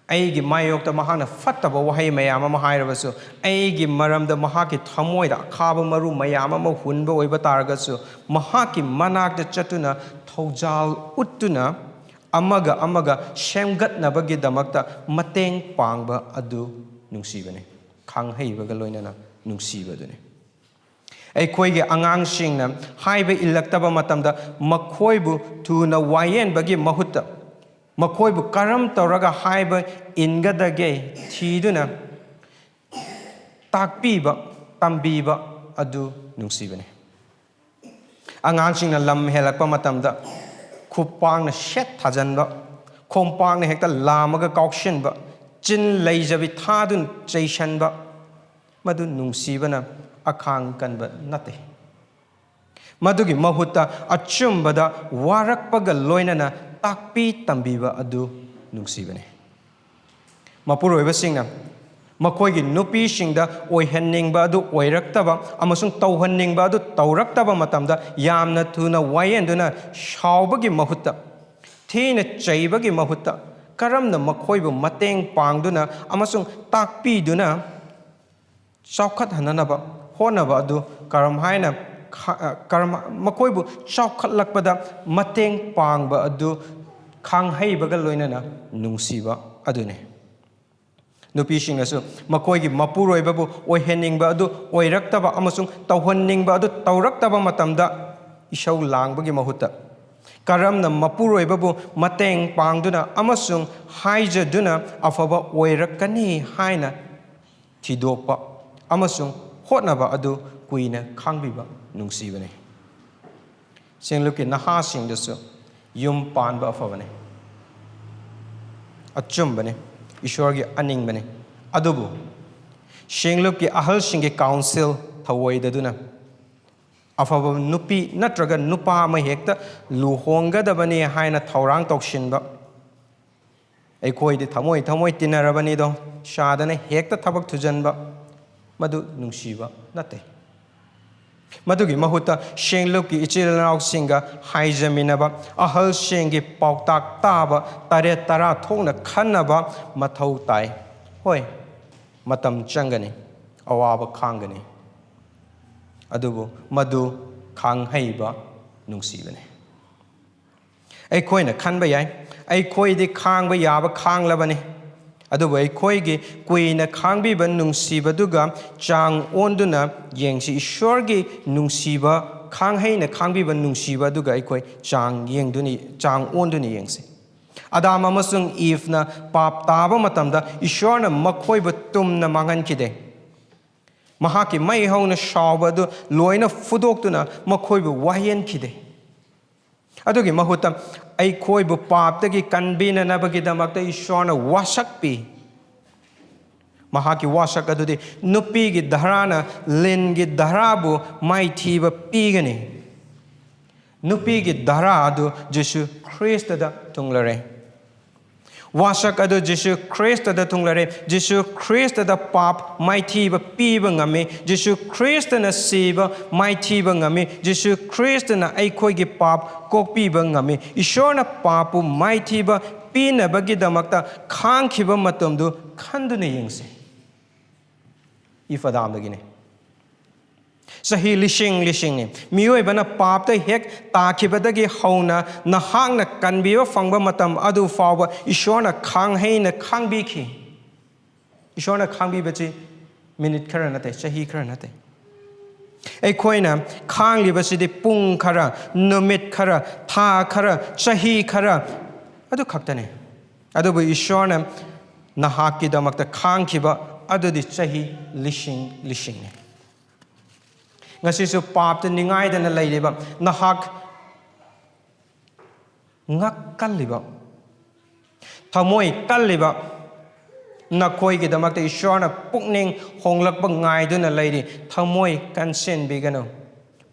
Speaker 2: aigi mayok ta mahana fattaba wahai mayama mahairabasu aigi maramda mahaki thamoida khaba maru mayama ma hunba oiba taragasu mahaki manak de chatuna thaujal uttuna amaga shemgatnabagi damakta mateng pangba adu Nungsibane khaangheiba ga loinana Nungsiba dune Eikhoigi angang singna haiba ilaktaba matamda makhoibu tuna wayen bagi mahutta makhoibu karam tawraga haiba ingadage thiduna takpiba tambiba adu Nungsibane angang singna lam helakpa matamda khupang na shet thajanba khompang na hekta lamaga kaukshinba chin leijabi thadun chaishanba madu Nungsibana akhang kanba nate madugi mahutta achumbada warakpaga loinana takpi tambiba adu Nungsibane mapuroiba singna ꯃꯈꯣꯏꯒꯤ ꯅꯨꯄꯤꯁꯤꯡꯗ ꯑꯣꯏꯍꯟꯅꯤꯡꯕ ꯑꯗꯨ ꯑꯣꯏꯔꯛꯇꯕ ꯑꯃꯁꯨꯡ ꯇꯧꯍꯟꯅꯤꯡꯕ ꯑꯗꯨ ꯇꯧꯔꯛꯇꯕ ꯃꯇꯝꯗ ꯌꯥꯝꯅ ꯊꯨꯅ ꯋꯥꯌꯦꯟꯗꯨꯅ ꯁꯥꯎꯕꯒꯤ ꯃꯍꯨꯠꯇ ꯊꯤꯅ ꯆꯩꯕꯒꯤ ꯃꯍꯨꯠꯇ ꯀꯔꯝꯅ ꯃꯈꯣꯏꯕꯨ ꯃꯇꯦꯡ ꯄꯥꯡꯗꯨꯅ ꯑꯃꯁꯨꯡ ꯇꯥꯛꯄꯤꯗꯨꯅ ꯆꯥꯎꯈꯠꯍꯟꯅꯕ ꯍꯣꯠꯅꯕ ꯑꯗꯨ ꯀꯔꯝꯍꯥꯏꯅ ꯃꯈꯣꯏꯕꯨ ꯆꯥꯎꯈꯠꯂꯛꯄꯗ ꯃꯇꯦꯡ ꯄꯥꯡꯕ ꯑꯗꯨ ꯈꯥꯡꯍꯩꯕꯒ ꯂꯣꯏꯅꯅ ꯅꯨꯡꯁꯤꯕ ꯑꯗꯨꯅꯤ ꯅꯨꯄꯤꯁꯤꯡꯅꯁꯨ ꯃꯈꯣꯏꯒꯤ ꯃꯄꯨꯔꯣꯏꯕꯕꯨ ꯑꯣꯏꯍꯟꯅꯤꯡꯕ ꯑꯗꯨ ꯑꯣꯏꯔꯛꯇꯕ ꯑꯃꯁꯨꯡ ꯇꯧꯍꯟꯅꯤꯡꯕ ꯑꯗꯨ ꯇꯧꯔꯛꯇꯕ ꯃꯇꯝꯗ ꯏꯁꯧ ꯂꯥꯡꯕꯒꯤ ꯃꯍꯨꯠꯇ ꯀꯔꯝꯅ ꯃꯄꯨꯔꯣꯏꯕꯕꯨ ꯃꯇꯦꯡ ꯄꯥꯡꯗꯨꯅ ꯑꯃꯁꯨꯡ ꯍꯥꯏꯖꯗꯨꯅ ꯑꯐꯕ ꯑꯣꯏꯔꯛꯀꯅꯤ ꯍꯥꯏꯅ ꯊꯤꯗꯣꯛꯄ ꯑꯃꯁꯨꯡ ꯍꯣꯠꯅꯕ ꯑꯗꯨ ꯀꯨꯏꯅ ꯈꯥꯡꯕꯤꯕ ꯅꯨꯡꯁꯤꯕꯅꯤ ꯁꯦꯡꯂꯨꯞꯀꯤ ꯅꯍꯥꯁꯤꯡꯗꯁꯨ ꯌꯨꯝ ꯄꯥꯟꯕ ꯑꯐꯕꯅꯤ ꯑꯆꯨꯝꯕꯅꯤ ꯏꯁꯣꯔꯒꯤ ꯑꯅꯤꯡꯕꯅꯤ ꯑꯗꯨꯕꯨ ꯁꯦꯡꯂꯨꯞꯀꯤ ꯑꯍꯜꯁꯤꯡꯒꯤ ꯀꯥꯎꯟꯁꯤꯜ ꯊꯧꯑꯣꯏꯗꯗꯨꯅ ꯑꯐꯕ ꯅꯨꯄꯤ ꯅꯠꯇ꯭ꯔꯒ ꯅꯨꯄꯥ ꯑꯃ ꯍꯦꯛꯇ ꯂꯨꯍꯣꯡꯒꯗꯕꯅꯤ ꯍꯥꯏꯅ ꯊꯧꯔꯥꯡ ꯇꯧꯁꯤꯟꯕ ꯑꯩꯈꯣꯏꯗꯤ ꯊꯃꯣꯏ ꯇꯤꯟꯅꯔꯕꯅꯤꯗꯣ ꯁꯥꯗꯅ ꯍꯦꯛꯇ ꯊꯕꯛ ꯊꯨꯖꯟꯕ ꯃꯗꯨ ꯅꯨꯡꯁꯤꯕ ꯅꯠꯇꯦ ꯃꯗꯨꯒꯤ ꯃꯍꯨꯠꯇ ꯁꯦꯡꯂꯨꯞꯀꯤ ꯏꯆꯤꯜ ꯏꯅꯥꯎꯁꯤꯡꯒ ꯍꯥꯏꯖꯃꯤꯟꯅꯕ ꯑꯍꯜꯁꯤꯡꯒꯤ ꯄꯥꯎꯇꯥꯛ ꯇꯥꯕ ꯇꯔꯦꯠ ꯇꯔꯥ ꯊꯣꯛꯅ ꯈꯟꯅꯕ ꯃꯊꯧ ꯇꯥꯏ ꯍꯣꯏ ꯃꯇꯝ ꯆꯪꯒꯅꯤ ꯑꯋꯥꯕ ꯈꯥꯡꯒꯅꯤ ꯑꯗꯨꯕꯨ ꯃꯗꯨ ꯈꯥꯡꯍꯩꯕ ꯅꯨꯡꯁꯤꯕꯅꯤ ꯑꯩꯈꯣꯏꯅ ꯈꯟꯕ ꯌꯥꯏ ꯑꯩꯈꯣꯏꯗꯤ ꯈꯥꯡꯕ ꯌꯥꯕ ꯈꯥꯡꯂꯕꯅꯤ ꯑꯗꯨꯕꯨ ꯑꯩꯈꯣꯏꯒꯤ ꯀꯨꯏꯅ ꯈꯥꯡꯕꯤꯕ ꯅꯨꯡꯁꯤꯕꯗꯨꯒ ꯆꯥꯡ ꯑꯣꯟꯗꯨꯅ ꯌꯦꯡꯁꯤ ꯏꯁꯣꯔꯒꯤ ꯅꯨꯡꯁꯤꯕ ꯈꯥꯡꯍꯩꯅ ꯈꯥꯡꯕꯤꯕ ꯅꯨꯡꯁꯤꯕ ꯑꯗꯨꯒ ꯑꯩꯈꯣꯏ ꯆꯥꯡ ꯑꯣꯟꯗꯨꯅ ꯌꯦꯡꯁꯤ ꯑꯗꯥꯝ ꯑꯃꯁꯨꯡ ꯏꯐꯅ ꯄꯥꯞ ꯇꯥꯕ ꯃꯇꯝꯗ ꯏꯁꯣꯔꯅ ꯃꯈꯣꯏꯕꯨ ꯇꯨꯝꯅ ꯃꯥꯡꯍꯟꯈꯤꯗꯦ ꯃꯍꯥꯛꯀꯤ ꯃꯩ ꯍꯧꯅ ꯁꯥꯎꯕ ꯑꯗꯨ ꯂꯣꯏꯅ ꯐꯨꯗꯣꯛꯇꯨꯅ ꯃꯈꯣꯏꯕꯨ ꯋꯥꯌꯦꯟꯈꯤꯗꯦ ꯑꯗꯨꯒꯤ ꯃꯍꯨꯠꯇ ꯑꯩꯈꯣꯏꯕꯨ ꯄꯥꯞꯇꯒꯤ ꯀꯟꯕꯤꯅꯅꯕꯒꯤꯗꯃꯛꯇ ꯏꯁꯣꯔꯅ ꯋꯥꯁꯛ ꯄꯤ ꯃꯍꯥꯛꯀꯤ ꯋꯥꯁꯛ ꯑꯗꯨꯗꯤ ꯅꯨꯄꯤꯒꯤ ꯙꯔꯥꯅ ꯂꯤꯟꯒꯤ ꯙꯔꯥꯕꯨ ꯃꯥꯏꯊꯤꯕ ꯄꯤꯒꯅꯤ ꯅꯨꯄꯤꯒꯤ ꯙꯔꯥ ꯑꯗꯨ ꯖꯤꯁꯨ ꯈ꯭ꯔꯤꯁꯇꯗ ꯊꯨꯡꯂꯔꯦ ꯋꯥꯁꯛ ꯑꯗꯨ ꯖꯤꯁꯨ ꯈ꯭ꯔꯤꯁꯇꯗ ꯊꯨꯡꯂꯔꯦ ꯖꯤꯁꯨ ꯈ꯭ꯔꯤꯁꯇꯗ ꯄꯥꯞ ꯃꯥꯏꯊꯤꯕ ꯄꯤꯕ ꯉꯝꯃꯤ ꯖꯤꯁꯨ ꯈ꯭ꯔꯤꯁꯇꯅ ꯁꯤꯕ ꯃꯥꯏꯊꯤꯕ ꯉꯝꯃꯤ ꯖꯤꯁꯨ ꯈ꯭ꯔꯤꯁꯇꯅ ꯑꯩꯈꯣꯏꯒꯤ ꯄꯥꯞ ꯀꯣꯛꯄꯤꯕ ꯉꯝꯃꯤ ꯏꯁꯣꯔꯅ ꯄꯥꯞꯄꯨ ꯃꯥꯏꯊꯤꯕ ꯄꯤꯅꯕꯒꯤꯗꯃꯛꯇ ꯈꯥꯡꯈꯤꯕ ꯃꯇꯝꯗꯨ ꯈꯟꯗꯨꯅ ꯌꯦꯡꯁꯤ ꯏꯐꯗꯥꯝꯗꯒꯤꯅꯤ ꯆꯍꯤ ꯂꯤꯁꯤꯡꯅꯤ ꯃꯤꯑꯣꯏꯕꯅ ꯄꯥꯞꯇ ꯍꯦꯛ ꯇꯥꯈꯤꯕꯗꯒꯤ ꯍꯧꯅ ꯅꯍꯥꯛꯅ ꯀꯟꯕꯤꯕ ꯐꯪꯕ ꯃꯇꯝ ꯑꯗꯨ ꯐꯥꯎꯕ ꯏꯁꯣꯔꯅ ꯈꯥꯡꯍꯩꯅ ꯈꯥꯡꯕꯤꯈꯤ ꯏꯁꯣꯔꯅ ꯈꯥꯡꯕꯤꯕꯁꯤ ꯃꯤꯅꯤꯠ ꯈꯔ ꯅꯠꯇꯦ ꯆꯍꯤ ꯈꯔ ꯅꯠꯇꯦ ꯑꯩꯈꯣꯏꯅ ꯈꯥꯡꯂꯤꯕꯁꯤꯗꯤ ꯄꯨꯡ ꯈꯔ ꯅꯨꯃꯤꯠ ꯈꯔ ꯊꯥ ꯈꯔ ꯆꯍꯤ ꯈꯔ ꯑꯗꯨ ꯈꯛꯇꯅꯤ ꯑꯗꯨꯕꯨ ꯏꯁꯣꯔꯅ ꯅꯍꯥꯛꯀꯤꯗꯃꯛꯇ ꯈꯥꯡꯈꯤꯕ ꯑꯗꯨꯗꯤ ꯆꯍꯤ ꯂꯤꯁꯤꯡꯅꯤ ꯉꯁꯤꯁꯨ ꯄꯥꯞꯇ ꯅꯤꯡꯉꯥꯏꯗꯅ ꯂꯩꯔꯤꯕ ꯅꯍꯥꯛ ꯉꯛ ꯀꯜꯂꯤꯕ ꯊꯃꯣꯏ ꯀꯜꯂꯤꯕ ꯅꯈꯣꯏꯒꯤꯗꯃꯛꯇ ꯏꯁꯣꯔꯅ ꯄꯨꯛꯅꯤꯡ ꯍꯣꯡꯂꯛꯄ ꯉꯥꯏꯗꯨꯅ ꯂꯩꯔꯤ ꯊꯃꯣꯏ ꯀꯟꯁꯤꯟꯕꯤꯒꯅꯨ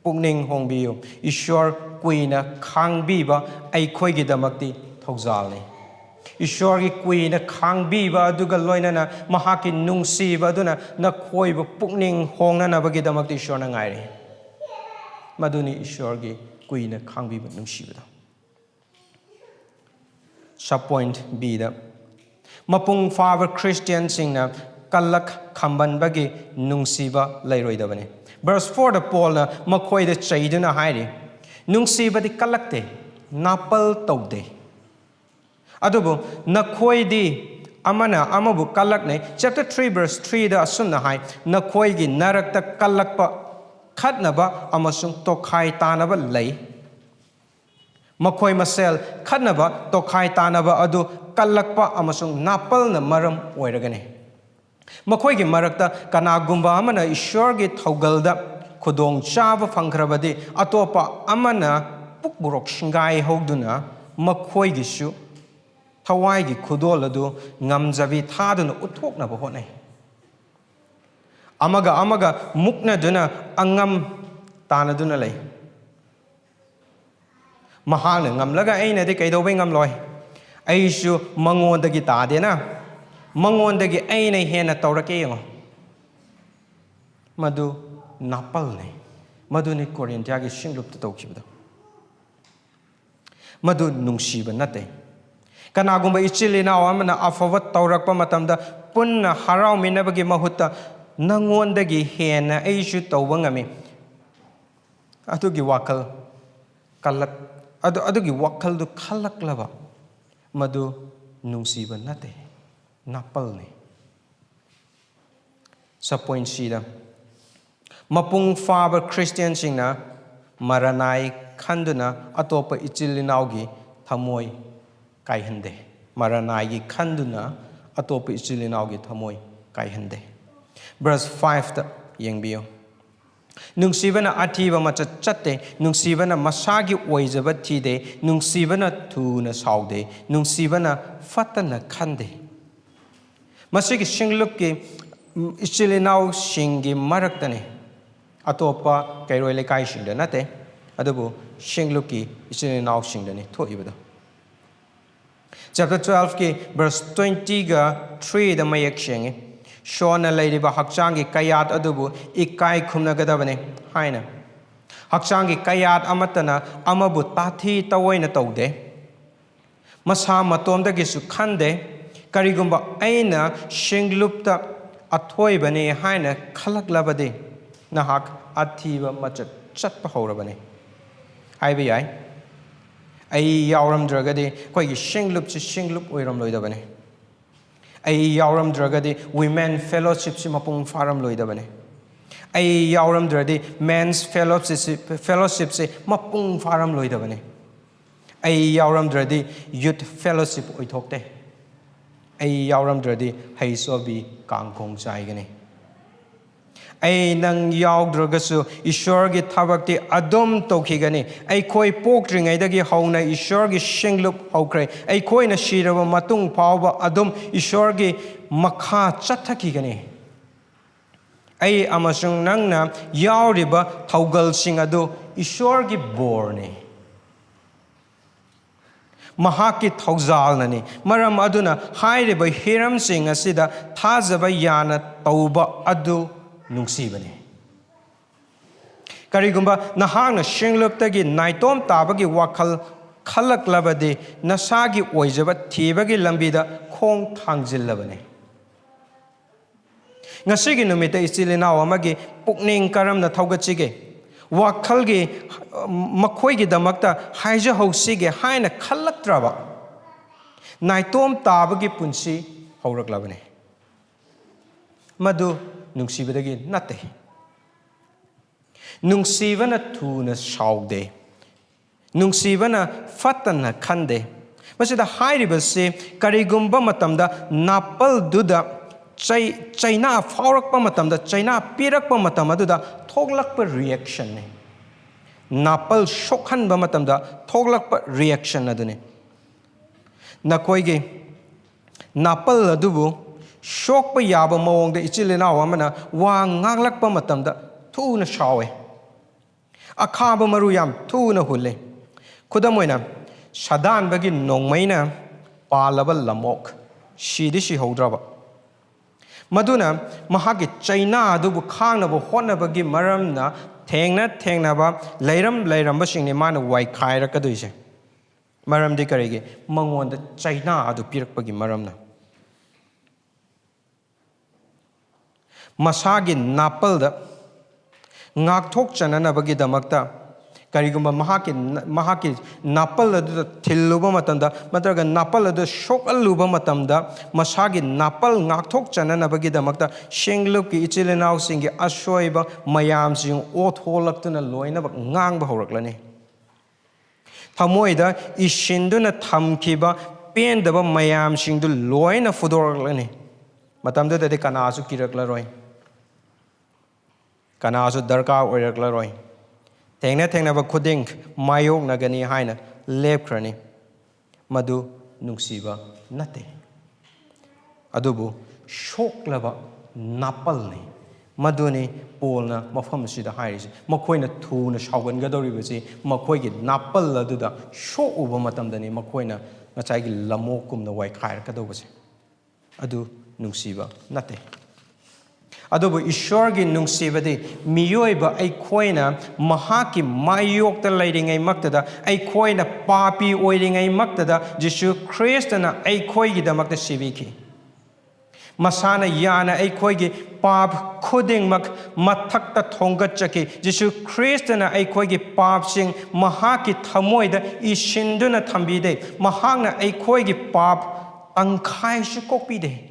Speaker 2: ꯄꯨꯛꯅꯤꯡ ꯍꯣꯡꯕꯤꯌꯨ ꯏꯁꯣꯔ ꯀꯨꯏꯅ ꯈꯥꯡꯕꯤꯕ ꯑꯩꯈꯣꯏꯒꯤꯗꯃꯛꯇꯤ ꯊꯧꯖꯥꯜꯅꯤ ꯏꯁꯣꯔꯒꯤ ꯀꯨꯏꯅ ꯈꯥꯡꯕꯤꯕ ꯑꯗꯨꯒ ꯂꯣꯏꯅꯅ ꯃꯍꯥꯛꯀꯤ ꯅꯨꯡꯁꯤꯕ ꯑꯗꯨꯅ ꯅꯈꯣꯏꯕꯨ ꯄꯨꯛꯅꯤꯡ ꯍꯣꯡꯅꯅꯕꯒꯤꯗꯃꯛꯇ ꯏꯁꯣꯔꯅ ꯉꯥꯏꯔꯤ ꯃꯗꯨꯅꯤ ꯏꯁꯣꯔꯒꯤ ꯀꯨꯏꯅ ꯈꯥꯡꯕꯤꯕ ꯅꯨꯡꯁꯤꯕꯗꯣ ꯁꯕ ꯄꯣꯏꯟꯠ ꯕꯤꯗ ꯃꯄꯨꯡ ꯐꯥꯕ ꯈ꯭ꯔꯤꯁꯇꯤꯌꯟꯁꯤꯡꯅ ꯀꯜꯂꯛ ꯈꯝꯕꯟꯕꯒꯤ ꯅꯨꯡꯁꯤꯕ ꯂꯩꯔꯣꯏꯗꯕꯅꯤ ꯚꯔꯁ 4ꯗ ꯄꯣꯜꯅ ꯃꯈꯣꯏꯗ ꯆꯩꯗꯨꯅ ꯍꯥꯏꯔꯤ ꯅꯨꯡꯁꯤꯕꯗꯤ ꯀꯜꯂꯛꯇꯦ ꯅꯥꯄꯜ ꯇꯧꯗꯦ ꯑꯗꯨꯕꯨ ꯅꯈꯣꯏꯗꯤ ꯑꯃꯅ ꯑꯃꯕꯨ ꯀꯜꯂꯛꯅꯩ ꯆꯦꯞꯇꯔ 3 ꯚꯔꯁ 3ꯗ ꯑꯁꯨꯝꯅ ꯍꯥꯏ ꯅꯈꯣꯏꯒꯤ ꯅꯔꯛꯇ ꯀꯜꯂꯛꯄ ꯈꯠꯅꯕ ꯑꯃꯁꯨꯡ ꯇꯣꯈꯥꯏ ꯇꯥꯅꯕ ꯂꯩ ꯃꯈꯣꯏ ꯃꯁꯦꯜ ꯈꯠꯅꯕ ꯇꯣꯈꯥꯏ ꯇꯥꯅꯕ ꯑꯗꯨ ꯀꯜꯂꯛꯄ ꯑꯃꯁꯨꯡ ꯅꯥꯄꯜꯅ ꯃꯔꯝ ꯑꯣꯏꯔꯒꯅꯤ ꯃꯈꯣꯏꯒꯤ ꯃꯔꯛꯇ ꯀꯅꯥꯒꯨꯝꯕ ꯑꯃꯅ ꯏꯁꯣꯔꯒꯤ ꯊꯧꯒꯜꯗ ꯈꯨꯗꯣꯡꯆꯥꯕ ꯐꯪꯈ꯭ꯔꯕꯗꯤ ꯑꯇꯣꯞꯄ ꯑꯃꯅ ꯄꯨꯛꯕꯨꯔꯣꯛ ꯁꯤꯡꯒꯥꯏꯍꯧꯗꯨꯅ ꯃꯈꯣꯏꯒꯤꯁꯨ ꯊꯋꯥꯏꯒꯤ ꯈꯨꯗꯣꯜ ꯑꯗꯨ ꯉꯝꯖꯕꯤ ꯊꯥꯗꯨꯅ ꯎꯠꯊꯣꯛꯅꯕ ꯍꯣꯠꯅꯩ ꯑꯃꯒ ꯑꯃꯒ ꯃꯨꯛꯅꯗꯨꯅ ꯑꯉꯝ ꯇꯥꯅꯗꯨꯅ ꯂꯩ ꯃꯍꯥꯛꯅ ꯉꯝꯂꯒ ꯑꯩꯅꯗꯤ ꯀꯩꯗꯧꯕꯩ ꯉꯝꯂꯣꯏ ꯑꯩꯁꯨ ꯃꯉꯣꯟꯗꯒꯤ ꯇꯥꯗꯦꯅ ꯃꯉꯣꯟꯗꯒꯤ ꯑꯩꯅ ꯍꯦꯟꯅ ꯇꯧꯔꯛꯀꯦ ꯌꯦꯡꯉꯣ ꯃꯗꯨ ꯅꯥꯄꯜꯅꯤ ꯃꯗꯨꯅꯤ ꯀꯣꯔꯤꯟꯊꯤꯌꯥꯒꯤ ꯁꯤꯡꯂꯨꯞꯇ ꯇꯧꯈꯤꯕꯗꯣ ꯃꯗꯨ ꯅꯨꯡꯁꯤꯕ ꯅꯠꯇꯦ ꯀꯅꯥꯒꯨꯝꯕ ꯏꯆꯤꯜ ꯏꯅꯥꯎ ꯑꯃꯅ ꯑꯐꯕ ꯇꯧꯔꯛꯄ ꯃꯇꯝꯗ ꯄꯨꯟꯅ ꯍꯔꯥꯎꯃꯤꯟꯅꯕꯒꯤ ꯃꯍꯨꯠꯇ ꯅꯉꯣꯟꯗꯒꯤ ꯍꯦꯟꯅ ꯑꯩꯁꯨ ꯇꯧꯕ ꯉꯝꯃꯤ ꯑꯗꯨꯒꯤ ꯋꯥꯈꯜꯗꯨ ꯈꯜꯂꯛꯂꯕ ꯃꯗꯨ ꯅꯨꯡꯁꯤꯕ ꯅꯠꯇꯦ ꯅꯥꯄꯜꯅꯤ ꯁꯄꯣꯏꯟꯁꯤꯗ ꯃꯄꯨꯡ ꯐꯥꯕ ꯈ꯭ꯔꯤꯁꯇꯤꯌꯟꯁꯤꯡꯅ ꯃꯔꯅꯥꯏ ꯈꯟꯗꯨꯅ ꯑꯇꯣꯞꯄ ꯏꯆꯤꯜ ꯏꯅꯥꯎꯒꯤ ꯊꯃꯣꯏ ꯀꯥꯏꯍꯟꯗꯦ ꯃꯔꯅꯥꯏꯒꯤ ꯈꯟꯗꯨꯅ ꯑꯇꯣꯞꯄ ꯏꯆꯤꯜ ꯏꯅꯥꯎꯒꯤ ꯊꯃꯣꯏ ꯀꯥꯏꯍꯟꯗꯦ ꯚꯔꯁ 5ꯇ ꯌꯦꯡꯕꯤꯌꯨ ꯅꯨꯡꯁꯤꯕꯅ ꯑꯊꯤꯕ ꯃꯆꯠ ꯆꯠꯇꯦ ꯅꯨꯡꯁꯤꯕꯅ ꯃꯁꯥꯒꯤ ꯑꯣꯏꯖꯕ ꯊꯤꯗꯦ ꯅꯨꯡꯁꯤꯕꯅ ꯊꯨꯅ ꯁꯥꯎꯗꯦ ꯅꯨꯡꯁꯤꯕꯅ ꯐꯠꯇꯅ ꯈꯟꯗꯦ ꯃꯁꯤꯒꯤ ꯁꯤꯡꯂꯨꯞꯀꯤ इचिल इनाउ सिंगी मरक्तने अतोपा कैरोय लेकाई सिंगदा नते अदुबु सिंगलुकी इचिल इनाउ सिंगदनी थोइबदो चैप्टर 12 की verse 20 गा 3 द मयक शेंगे शोना लैरिबा हक्चांगी कयात अदुबु इकाई खुमनगदबने हाइना हक्चांगी कयात अमतना अमबु ताथी तवैना तौदे मसा मतोमदगिसु खंदे करिगुंबा ऐना सिंगलुपता अथोइबनी हाइना खलकलबदे नहाक अथीबा मचत चटप हौरबने हाइबे याय ऐ यावरमद्रगदे कोइगी सिंगलुपसि सिंगलुप ओइरमलोइदबने ऐ यावरमद्रगदे वुमेन फेलोशिप सि मपुंग फारमलोइदबने ऐ यावरमद्रदे मेंस फेलोशिप से मपुंग फारमलोइदबने ऐ यावरमद्रदे यूथ फेलोशिप ओइथोकते ऐ यावरमद्रदे हैसोबी कांगखोंग चाइगने ऐ नंग यावद्रगसु ईश्वरगी थबक्ति अदुम तौखिगने एइखोइ पोक्ट्रिङैदगी हौना ईश्वरगी सिंगलुप हौख्रे एइखोइना सिरबा मतुंग फावबा अदुम ईश्वरगी मखा चथखिगने ऐ अमसुंग नंगना यावरिबा थौगलसिंग अदु ईश्वरगी बोरने महाकी थौजालननी मरम अदुना हाइरिबा हिरमसिंग असिदा थाजबा याना तौबा अदु नुंगसिबने करिगुंबा नहांगना सिंगलुपतगी नाइतोम ताबगी वाखल खलकलबदे नसागी ओइजबा थीबगी लंबीदा खोंग थांजिल्लबने ngasiगी numita ichilina amagi pukning karamna thaugachiगे वाखलगी मखोइगी दमकता हाइजा हौसिगे हाइना खलक्त्रबा नाइतोम ताबगी पुंसी हौरक्लबने मदु नुंगसिबदगी नते नुंगसिबना थुना साउदे नुंगसिबना फतना खंदे मसिदा हाइरिबसे करिगुंबा मतमदा नापल दुदा चाइना फाउरक्पा मतमदा चाइना पिरक्पा मतमदुदा थोगलक्पा रिएक्शन ने नापल शोखनबा मतमदा थोगलक्पा रिएक्शन अदुने नकोइगे नापल अदुबु शोकपा याबा मवोंगदा इचिलेना अमना वा nganglakpa matamda thuna shawe akhaba maru yam thuna hulle khudamoina sadan bagi nongmaina palaba lamok shidi shi hodraba maduna mahagi chaina adubu khangnaba hotnabagi maramna thengnaba leiramba singni mana wai khairakkaduise maramdi karige mangonda chaina adu pirakpagi maramna masagi napalda ngakthok chananabagi damakta karigumba mahaki napal adu thilluba matamda matraga napal adu shokalluba matamda masagi napal ngakthok chananabagi damakta shinglupki ichilenau singi ashoiba mayam sing otholakna loina ngang ba horaklani thamoida ishinduna thamkiba pendaba mayam singdu loina fudoraklani matamda dadi kanasu kiraklaroi kanasu darkar oiraklaroi thengna ba khuding mayok nagani haina lepkrani madu nungsiba nate adubu shoklaba napalni maduni polna mafam sida hairisi makoina thuna shaugan gadoribasi makoigi napal aduda shok uba matamdani makoina ngachai gi lamokum na wai khair kadobase adu nungsiba natte. Adubu Esorgi Nungsibadi miyoiba eikhoina mahaki mayokta leiringai maktada eikhoina papi oiringai maktada Jesu Christana eikhoigi damakta sibiki. Masana yana eikhoigi pap khudingmak mathakta thongatchaki Jesu Christana eikhoigi papsing mahaki thamoida ishinduna thambide mahangna eikhoigi pap tangkhai su kokpide.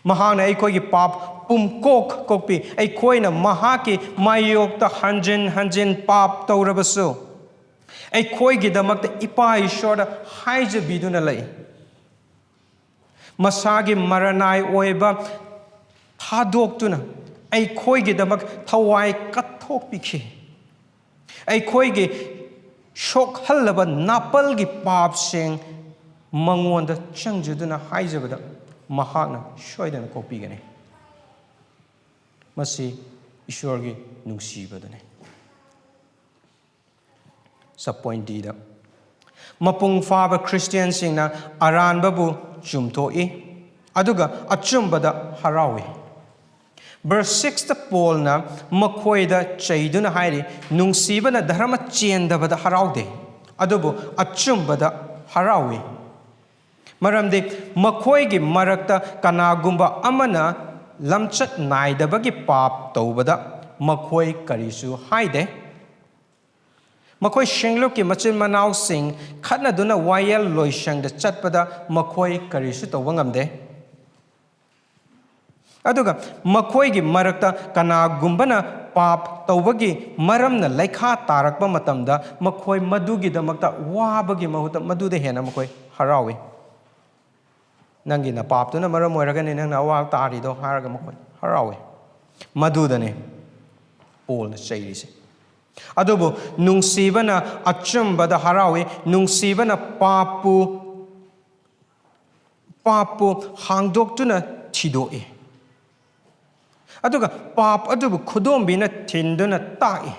Speaker 2: Mahana eikhoigi pap pumkok kokpi eikhoina mahaki mayokta hanjin pap taurabasu eikhoigi damakta ipa ishorda haijabiduna lei masagi maranai oiba thadoktuna eikhoigi damak thawai kathokpikhi eikhoigi shokhallaba napalgi papsing mangonda changjuduna haijabada mahakna shoidana kokpigani masi Esorgi Nungsibadane sub point D da mapung faba Christian singna aranbabu chumthoi aduga achumbada harawi verse 6 ta Paul na makhoida chaiduna hairi Nungsibana dharma chendabada haraude adubu achumbada harawi maramdi makhoigi marakta kanagumba amana lamchat naidabagi pap taubada makhoi karisu haide makhoi shingluki machin manau sing khatna duna wayel loishang da chatpada makhoi karisu tawangamde aduga makhoigi marakta kanagumbana pap taubagi maramna laikha tarakpa matamda makhoi madugi damakta wabagi mahuta madude hena makhoi harawi nangi na pap tu na maram oiragani nang na awal tari do haraga makhoi harawi madudane Paul na chairise adubu Nungsibana achumbada harawi Nungsibana papu hangdoktuna thidoi aduga pap adubu khudombi na thinduna tai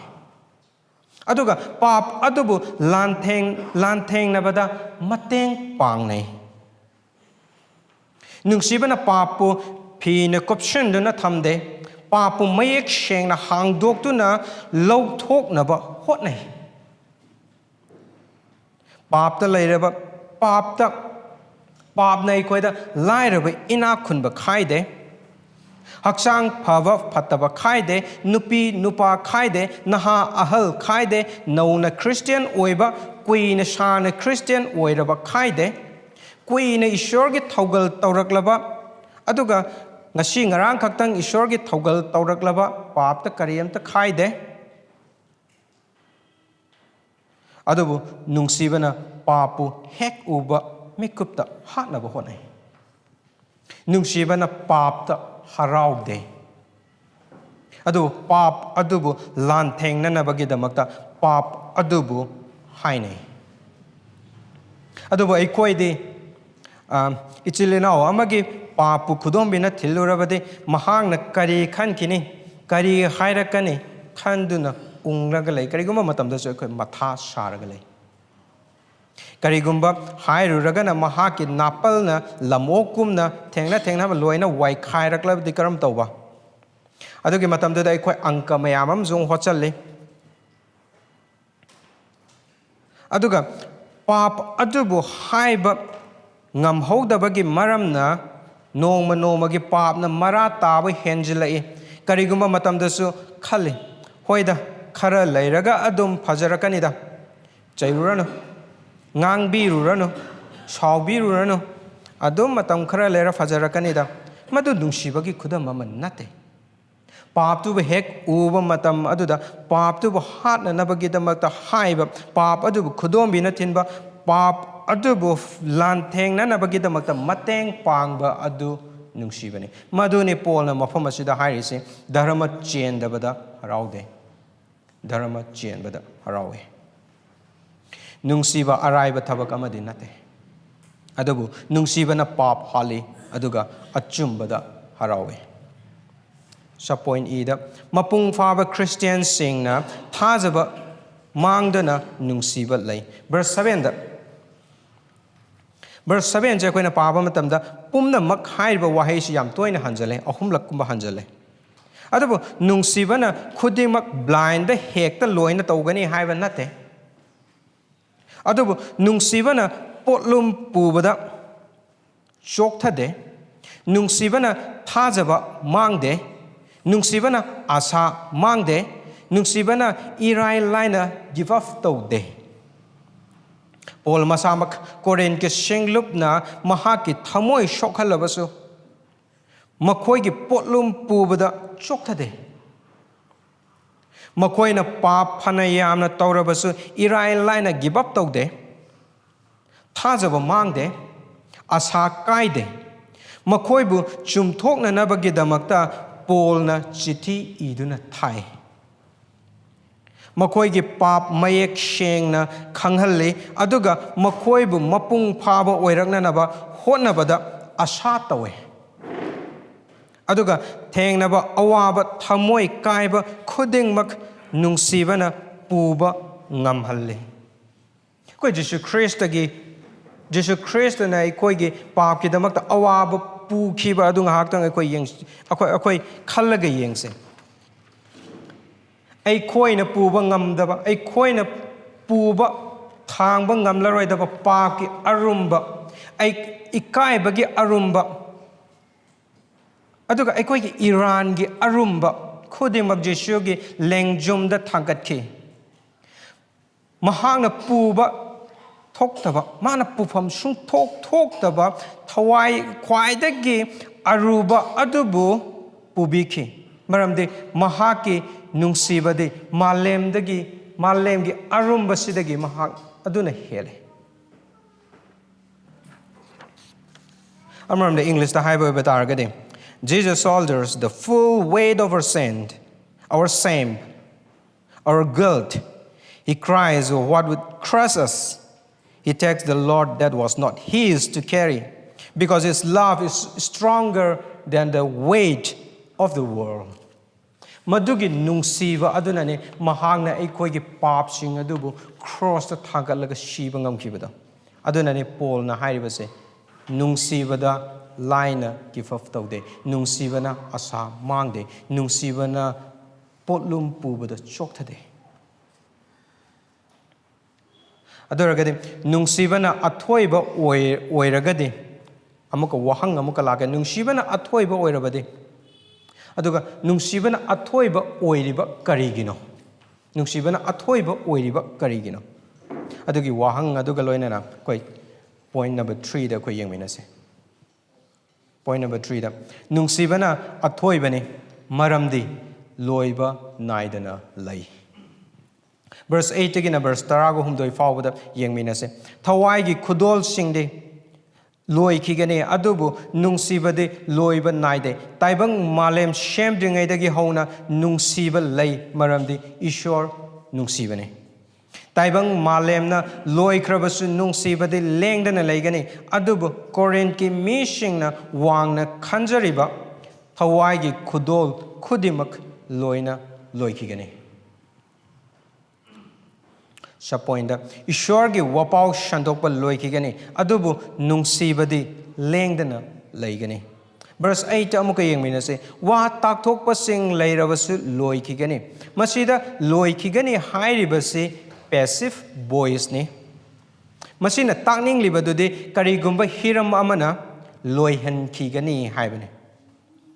Speaker 2: aduga pap adubu lantheng na bada mateng pangnai Nungsibana papu phina kopshenduna thamde papu mayek shengna hangdoktuna lauthoknaba hotnai papta leiraba papna eikhoida lairaba ina khunba khaide haksang phava phataba khaide nupi nupa khaide naha ahal khaide nauna Christian oiba kuina shana Christian oiraba khaide kuina Esorgi thogal tawraklaba aduga ngasi ngarang khaktang Esorgi thogal tawraklaba papta kariyamta khaide adubu Nungsibana papu hek uba mikupta hatnaba honai Nungsibana papta haraude adubu pap adubu lanthengna damakta pap adubu hainai adubu eikhoide ichilinao amagi papu khudombi na thilurabade mahangna kari khankini kari hairakani khanduna ungraga lei karigumba matamda so ekhoi matha saraga lei karigumba hairuragana mahaki napalna lamokumna thengna loina wai khairakla karam tawba adugi matamda da ekhoi angka mayamam jong hochalle aduga pap adubu haiba ngamhodabagi maramna nongmagi papna mara taba henjilai karigumba matamdasu khali hoida khara leiraga adum phajarakanida chairurano ngangbirurano saubirurano adum matam khara leira phajarakanida madu Nungsibagi khudam ama natte paptu hek uba matam aduda paptu hatna nabagi damakta haiba pap adu khudombi na thinba pap adubu lanthengna nabagi damakta mateng pangba adu Nungsibani maduni Paul na mafam asida hairisi dharma chendabada haraude dharma chenbada harawe Nungsiba araiba thabak amadi natte adubu Nungsibana pap hali aduga achumbada harawe sa point ida mapung faba Christian singna thajaba mangdana Nungsiba lei verse 7 da verse 7 je koina paaba matamda pumna mak haiba wahai si yam toina hanjale ahumlak kumba hanjale adabu nungsibana khudimak blind da hekta loina tawgani haiba natte adabu nungsibana potlum pubada chokthade nungsibana thajaba mangde nungsibana asa mangde nungsibana irai laina give up tawde Paul masamak Koren ke senglupna mahaki thamoi shokhalabasu makhoi gi potlum pubada chokthade makhoi na pap phana yamna tawrabasu irai laina give up tawde thajaba mangde asa kaide makhoi bu chumthokna nabagi damakta Paul na chithi iduna thai makhoi gi pap mayek shengna khanghalle aduga makhoi bu mapung phaba oirakna naba hotnabada asa tawe aduga thengnaba awaba thamoi kaiba khudingmak nungsibana puba ngamhalle koi Jesus Christ na eikoi gi pap ki damakta awaba pu khiba adunga haktang eikoi yeng akoi khallaga yengse eikoi na puba ngamdaba eikoi na puba thangba ngamlaroidaba pap ki arumba ikai bagi arumba aduga eikoi ki Iran gi arumba khudimak Jesu gi lengjum da thangatki mahangna puba thoktaba mana pufam sung thoktaba thawai khwaidagi aruba adubu pubiki maramdi mahaki nungsibadi malemgi arumba sidagi mahak aduna hele amaram the English the high word targadi Jesus shoulders the full weight of our sin, our shame, our guilt. He cries what would crush us. He takes the Lord that was not his to carry, because his love is stronger than the weight of the world. Madugi nungsiba adunane mahangna eikhoigi papsing adubu cross the thangalaga shiba ngamkibada. Adunane Paul na hairibase nungsibada laina give up tawde nungsibana asa mangde nungsibana potlum pubada chokthade adoragade nungsibana athoiba oiragade amuka wahang amuka laga nungsibana athoiba oirabade aduga nungsibana athoiba oiriba karigino nungsibana athoiba oiriba karigino adugi wahang aduga loinana koi point number 3 da koi yengminase point number 3 da nungsibana athoibani maramdi loiba naidana lai verse 8 again verse 10 humdoi fawbada yengminase Thawaigi khudol singde loi khigane adubu nungsibade loiba naide taibang malem shemdringeidagi hauna nungsiba lai maramdi ishor nungsibane taibang malemna loi khrabasu nungsibade lengdana laigani adubu Koren ki mishingna wangna khanjariba Thawaigi khudol khudimak loina loikhigani Shapoinda Esorgi wapau shandokpa loikhigani adubu nungsibadi lengdana laigani verse 8 amuka yengminase wa takthokpa sing leirabasu loikhigani masida loikhigani hairibasi passive voice ni masina takning libadudi karigumba hiram amana loihan khigani haibani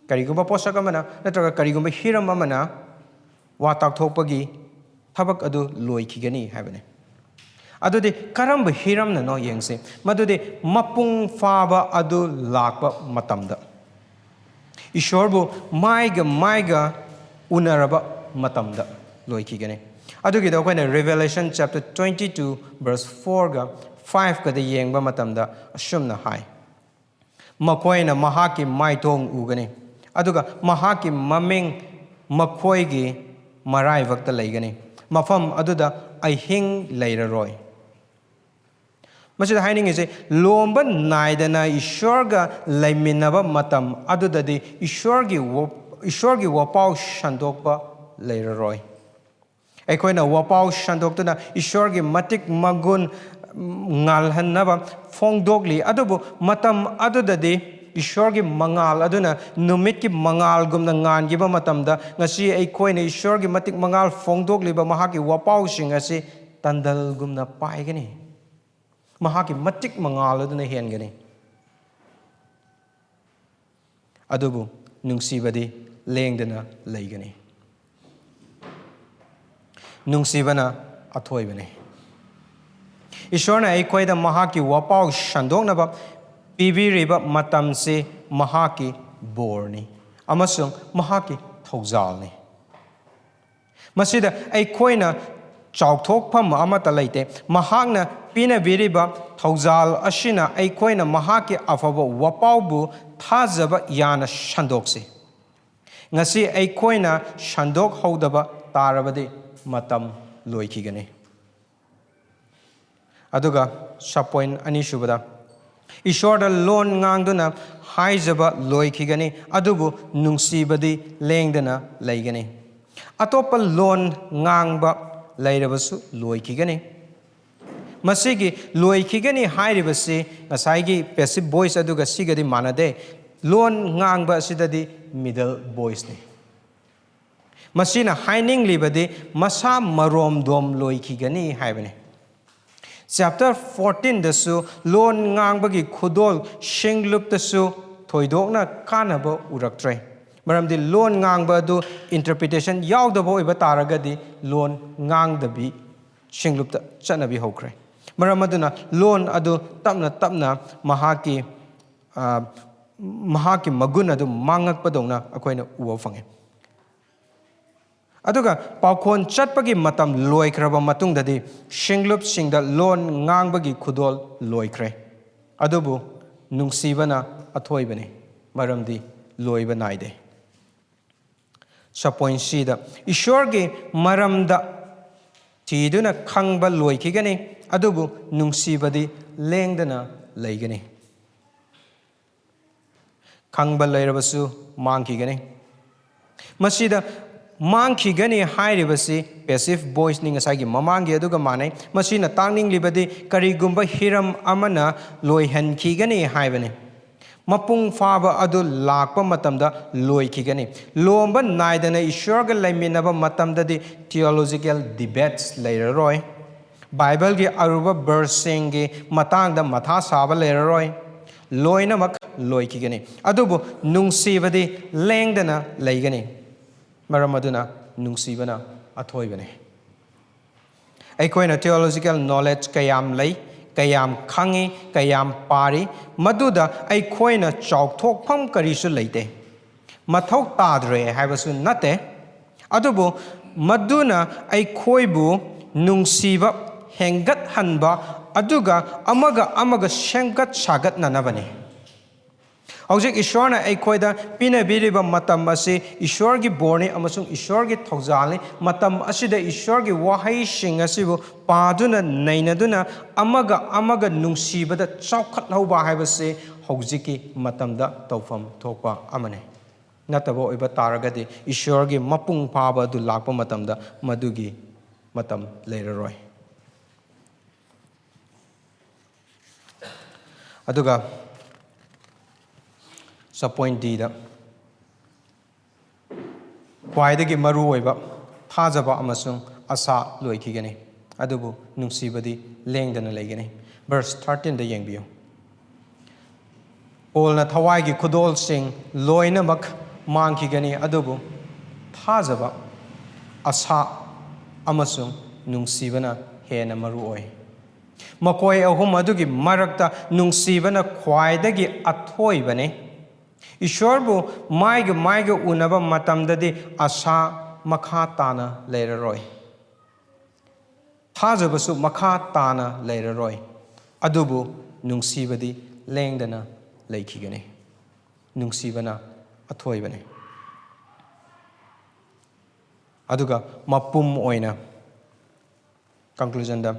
Speaker 2: karigumba posak amana natraga karigumba hiram amana wa takthokpagi thabak adu loikhigani haibani adudi karamba hiram na no yengse madudi mapung faba adu lakba matamda Ishorbu maiga unaraba matamda loikhigani adugi da koina Revelation chapter 22 verse 4 ga 5 ka da yengba matamda ashumna hai makoina mahaki maithong ugani aduga mahaki maming makoigi marai vakta laigani mafam aduda ahing leiraroi masida haining is lomba naidana Esorga laiminaba matam adudadi Esorgi wapau shandokpa leiraroi Eikhoina wapau shandoktuna Esorgi matik magun ngalhannaba phongdokli adubu matam adudadi Esorgi mangal aduna numit ki mangal gumna ngan giba matamda ngasi eikhoi na Esorgi matik mangal phongdokliba mahaki wapau sing asi tandal gumna paigani mahaki matik mangal aduna hengani adubu Nungsibadi lengdana leigani Nungsibana Athoibani Esorna Eikhoida mahaki wapau shandoknaba pibiriba matamse mahaki borni amasung mahaki thawjalni masida eikhoina chawthokpham amata leite mahakna pinabiriba thawjal ashina eikhoina mahaki afaba wapaubu thajaba yana shandokse ngasi eikhoina shandok hodaba tarabadi matam loikhigani aduga sapoin ani subada Esorda lon ngangduna haijaba loikhigani adubu Nungsibadi lengdana leigani atopa lon ngangba leirabasu loikhigani masigi loikhigani hairibasi nasaigi passive voice aduga sigadi manade lon ngangba sidadi middle voice ni masina haining libadi masa marom dom loikhigani haibani Chapter 14 dasu lon ngangbagi khudol shinglup dasu thoidokna kanaba uraktre maramdi lon ngangba du interpretation yaudabo iba taragadi lon ngangdabi shinglup chanabi hokre maramaduna lon adu tapna mahaki magun adu mangakpadongna akoina uwa fange aduga paukon chatpagi matam loikraba matungdadi shinglup singda lon ngangbagi khudol loikre adubu Nungsibana Athoibani maramdi loiba naide sapoin sida Esorgi maramda tiduna khangba loikhigani adubu Nungsibadi lengdana leigani khangba leirabasu mangkhigani masida Mangkhigani hairibasi passive voice ning asagi mamangi aduga manai masina tangning libadi karigumba hiram amana loihankhigani haibani mapung faba adu lakpa matamda loikhigani lomba naidana Esorga laiminaba matamdadi theological debates leiraroi Bible gi aruba verse gi matangda matha saba leiraroi loinamak loikhigani adubu Nungsibadi lengdana leigani Maramaduna Nungsibana Athoibani Eikhoina theological knowledge kayam lay kayam khangi kayam pari maduda eikhoina chawthokpham karisu leite mathau tadre haibasu natte adubu maduna eikhoibu Nungsiba hengat hanba aduga amaga shengat sagat nanabani Hojik Esorna Eikhoida pinabiriba matam asi Esorgi borni amasung Esorgi thawjalni matam asida Esorgi wahai sing asibu paduna nainaduna amaga Nungsibada chawkhatlauba haibase hojiki matamda tawfam thokpa amane natabo iba taragadi Esorgi mapung phaba du lakpa matamda madugi matam leiraroi aduga sa point D da khwaidagi maru oiba thajaba amasung asa loikhigani adubu Nungsibadi lengdana leigani verse 13 da yengbiyo Polna Thawaigi khudol sing loinamak mangkhigani adubu thajaba asa amasung Nungsibana hena maru oi makoi ahum adugi marakta Nungsibana khwaidagi Athoibani Esorbu maiga unaba matamdadi asa makha tana leiraroi thajabasu makha tana leiraroi adubu Nungsibadi lengdana leikhigani Nungsibana Athoibani aduga mapum oina conclusion da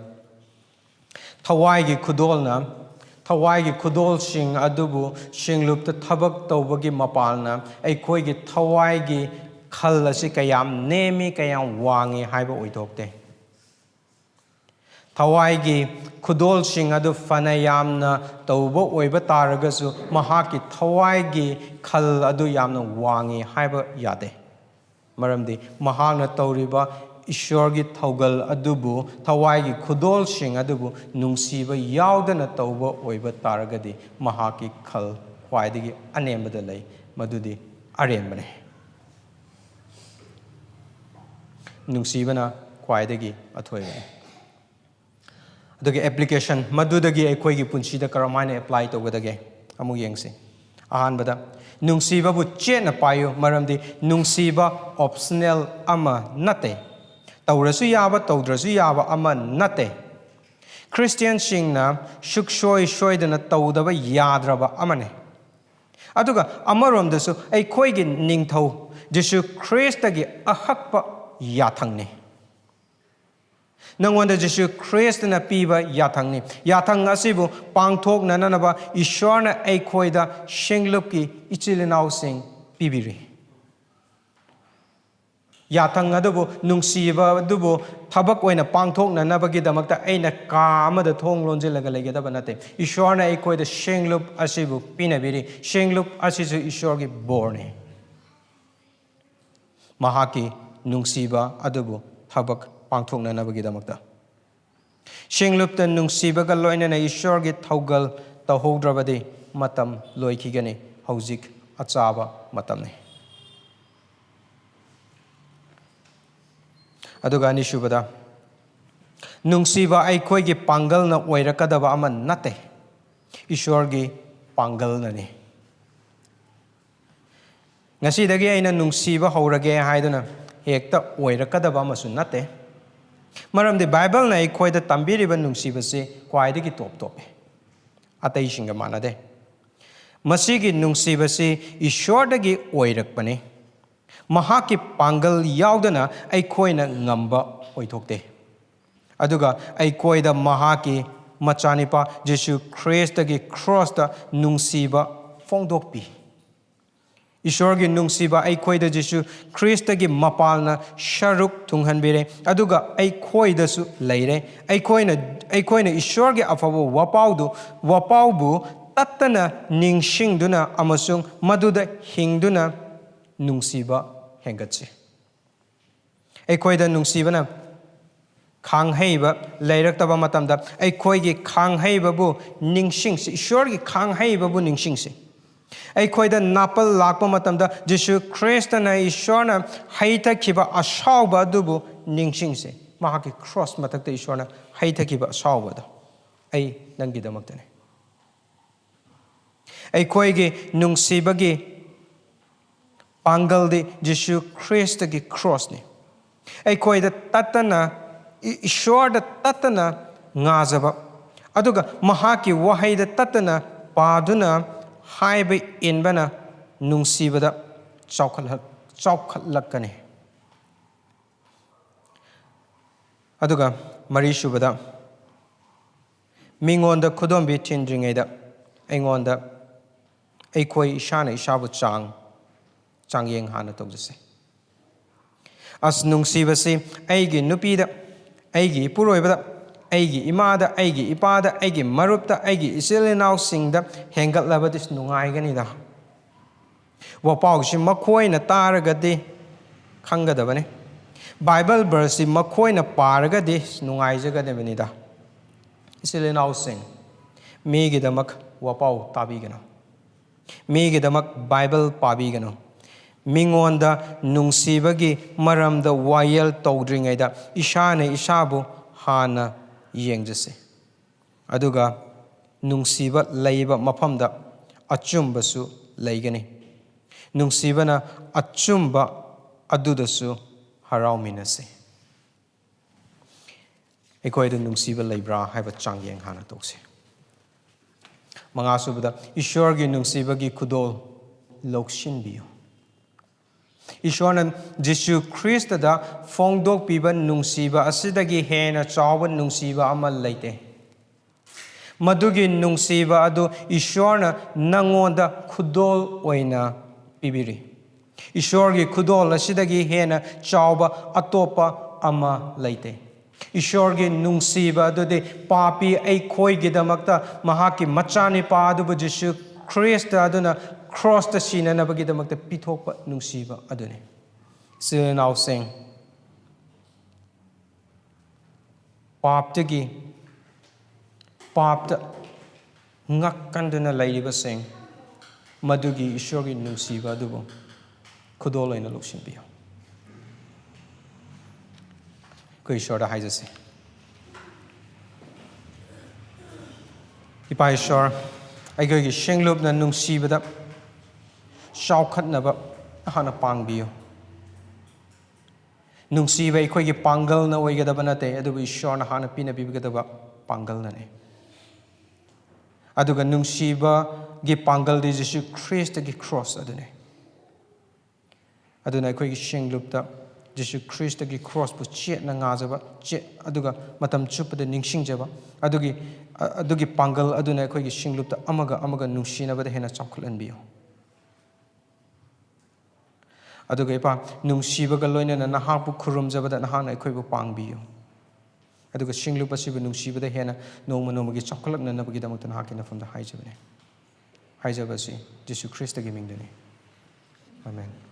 Speaker 2: Thawaigi khudolna Thawaigi khudol sing adubu singlupta thabak tawbagi mapalna eikhoigi Thawaigi khal asi kayam nemi kayam wangi haiba oidokte Thawaigi khudol sing adu fanayamna tauba oiba taragasu mahaki Thawaigi khal adu yamna wangi haiba yade. Maramdi mahana tauriba Esorgi thaugal adubu Thawaigi khudol sing adubu Nungsiba yaudana tauba oiba taragadi mahaki khal khwaidagi anembada lay madudi arembane. Nungsibana khwaidagi Athoibani. The application madudagi eikhoigi punchida karamana apply to gadage amu yengsi ahanbada Nungsibabu chetna paiyu maramdi Nungsiba optional ama natte tawrasu yaba tawdrasu yaba ama natte Christian singna shukshoi shoidana tawdaba yadraba amane aduga amaromdasu eikhoigi ningthau Jesu Christagi ahakpa yathangni Nangwanda Jesu Christ na piba yathangni. Yathang asibu pangthok nananaba Ishwarna Eikhoida shenglupki ichilinau sing pibiri. Yathang adubu Nungsiba adubu thabak oina pangthok nanabagi damakta aina kamada thong lonjilaga legedaba nate. Ishwarna Eikhoida shenglup asibu pinabiri. Shenglup asisu Esorgi borne. Mahaki Nungsiba adubu thabak pangthok nanabagi damakta. Shenglupta Nungsibaga loinana Esorgi thaugal tahodrabadi matam loikigani hauzik achaba matamni. Aduga anishubada Nungsiba eikhoigi panggalna oirakkadaba ama natte Esorgi panggalnani. Ngasidagi aina Nungsiba haurage haiduna hekta oirakkadaba amasu natte. Maramdi Bible na Eikhoida tambiriba Nungsibasi khwaidagi top tope. Atai singa manade. Masigi Nungsibasi Esordagi oirakpani. Mahaki panggal yaudana Eikhoina ngamba oithokte. Aduga Eikhoida mahaki machanipa Jesu Christagi cross da Nungsiba fongdokpi. Esorgi Nungsiba Eikhoida Jesu Christagi mapalna sharuk tunghanbire aduga Eikhoida su leire Eikhoina Esorgi afabo wapaubu tattana ningsingduna amasung maduda hingduna Nungsiba hengatsi Eikhoida Nungsibana khaangheiba leiraktaba matamda Eikhoigi khaangheibabu ningsingsi Esorgi khaangheibabu ningsingsi Eikhoida napal lakpa matamda Jesu Christana Esorna haithakiba asauba adubu ningsingse mahaki cross matakta Esorna haithakiba asauba da ai nangidamaktane Eikhoigi Nungsibagi panggaldi Jesu Christagi cross ni Eikhoida tatana Esorda tatana ngazaba aduga mahaki wahaida tatana paduna haiba inbana Nungsibada chawkhatlakani aduga marishubada Mingolda khudombi thindringeida aingonda eikhoi ishana ishabu changyeng hana tawjase as Nungsibasi aigi nupida aigi puroibada aigi imada aigi ipada aigi marupta aigi isilinaw singda hengatlabadis nungaiganida wapausi makhoina taragadi khangadabane Bible verse makhoina paragadi nungaijagadabinida isilinaw sing megidamak wapau tabigana megidamak Bible pabigana Mingolda Nungsibagi maramda wayel tawdringeida ishana ishabu hana yengjase aduga Nungsiba leiba mapamda achumbasu leigani Nungsibana achumba adudasu harauminase Eikhoida Nungsiba leibra haiba changyeng hana tokse mangasubada Esorgi Nungsibagi khudol lokshinbiyo Esorna Jesu Christada fongdok piba Nungsiba asidagi henna chawba Nungsiba ama leite madugi Nungsiba adu Esorna nangonda khudol oina pibiri Esorgi khudol asidagi henna chawba atopa ama leite Esorgi Nungsiba adudi papi eikhoigidamakta mahaki machanipa adubu Jesu Christ aduna cross ta sinanabagidamakta pitokpa Nungsiba aduni. So now sing paptagi papta ngakkanduna lairiba sing madugi Esorgi Nungsiba adubu khudol oina luksinbiyo. Ko Esorda haijase. Ipa Esor eikhoigi shenglupna Nungsibada shaukhatnaba hana pangbiyo. Nungsiba eikhoigi panggalna oirakkadaba natte adubu Esorna hana pinabigadaba panggalnani. Aduga Nungsiba gi panggal di Jesu Christ gi cross adune. Aduna eikhoigi shenglupta Jesu Christ gi cross bu chetna ngajaba chet aduga matam chupada ningsingjaba adugi panggal aduna eikhoigi shenglupta amaga nungsinabada hena chawkhalanbiyo. Aduga ipa Nungsibaga loinana nahakpu khurumjabada nahana eikhoibu pangbiyo. Aduga singlupa sibu Nungsibada hena nomagi chawkhalaknanabagidamukta nahaki nafamda haijabane. Haijabasi Jesu Christ gi mingdani. Amen.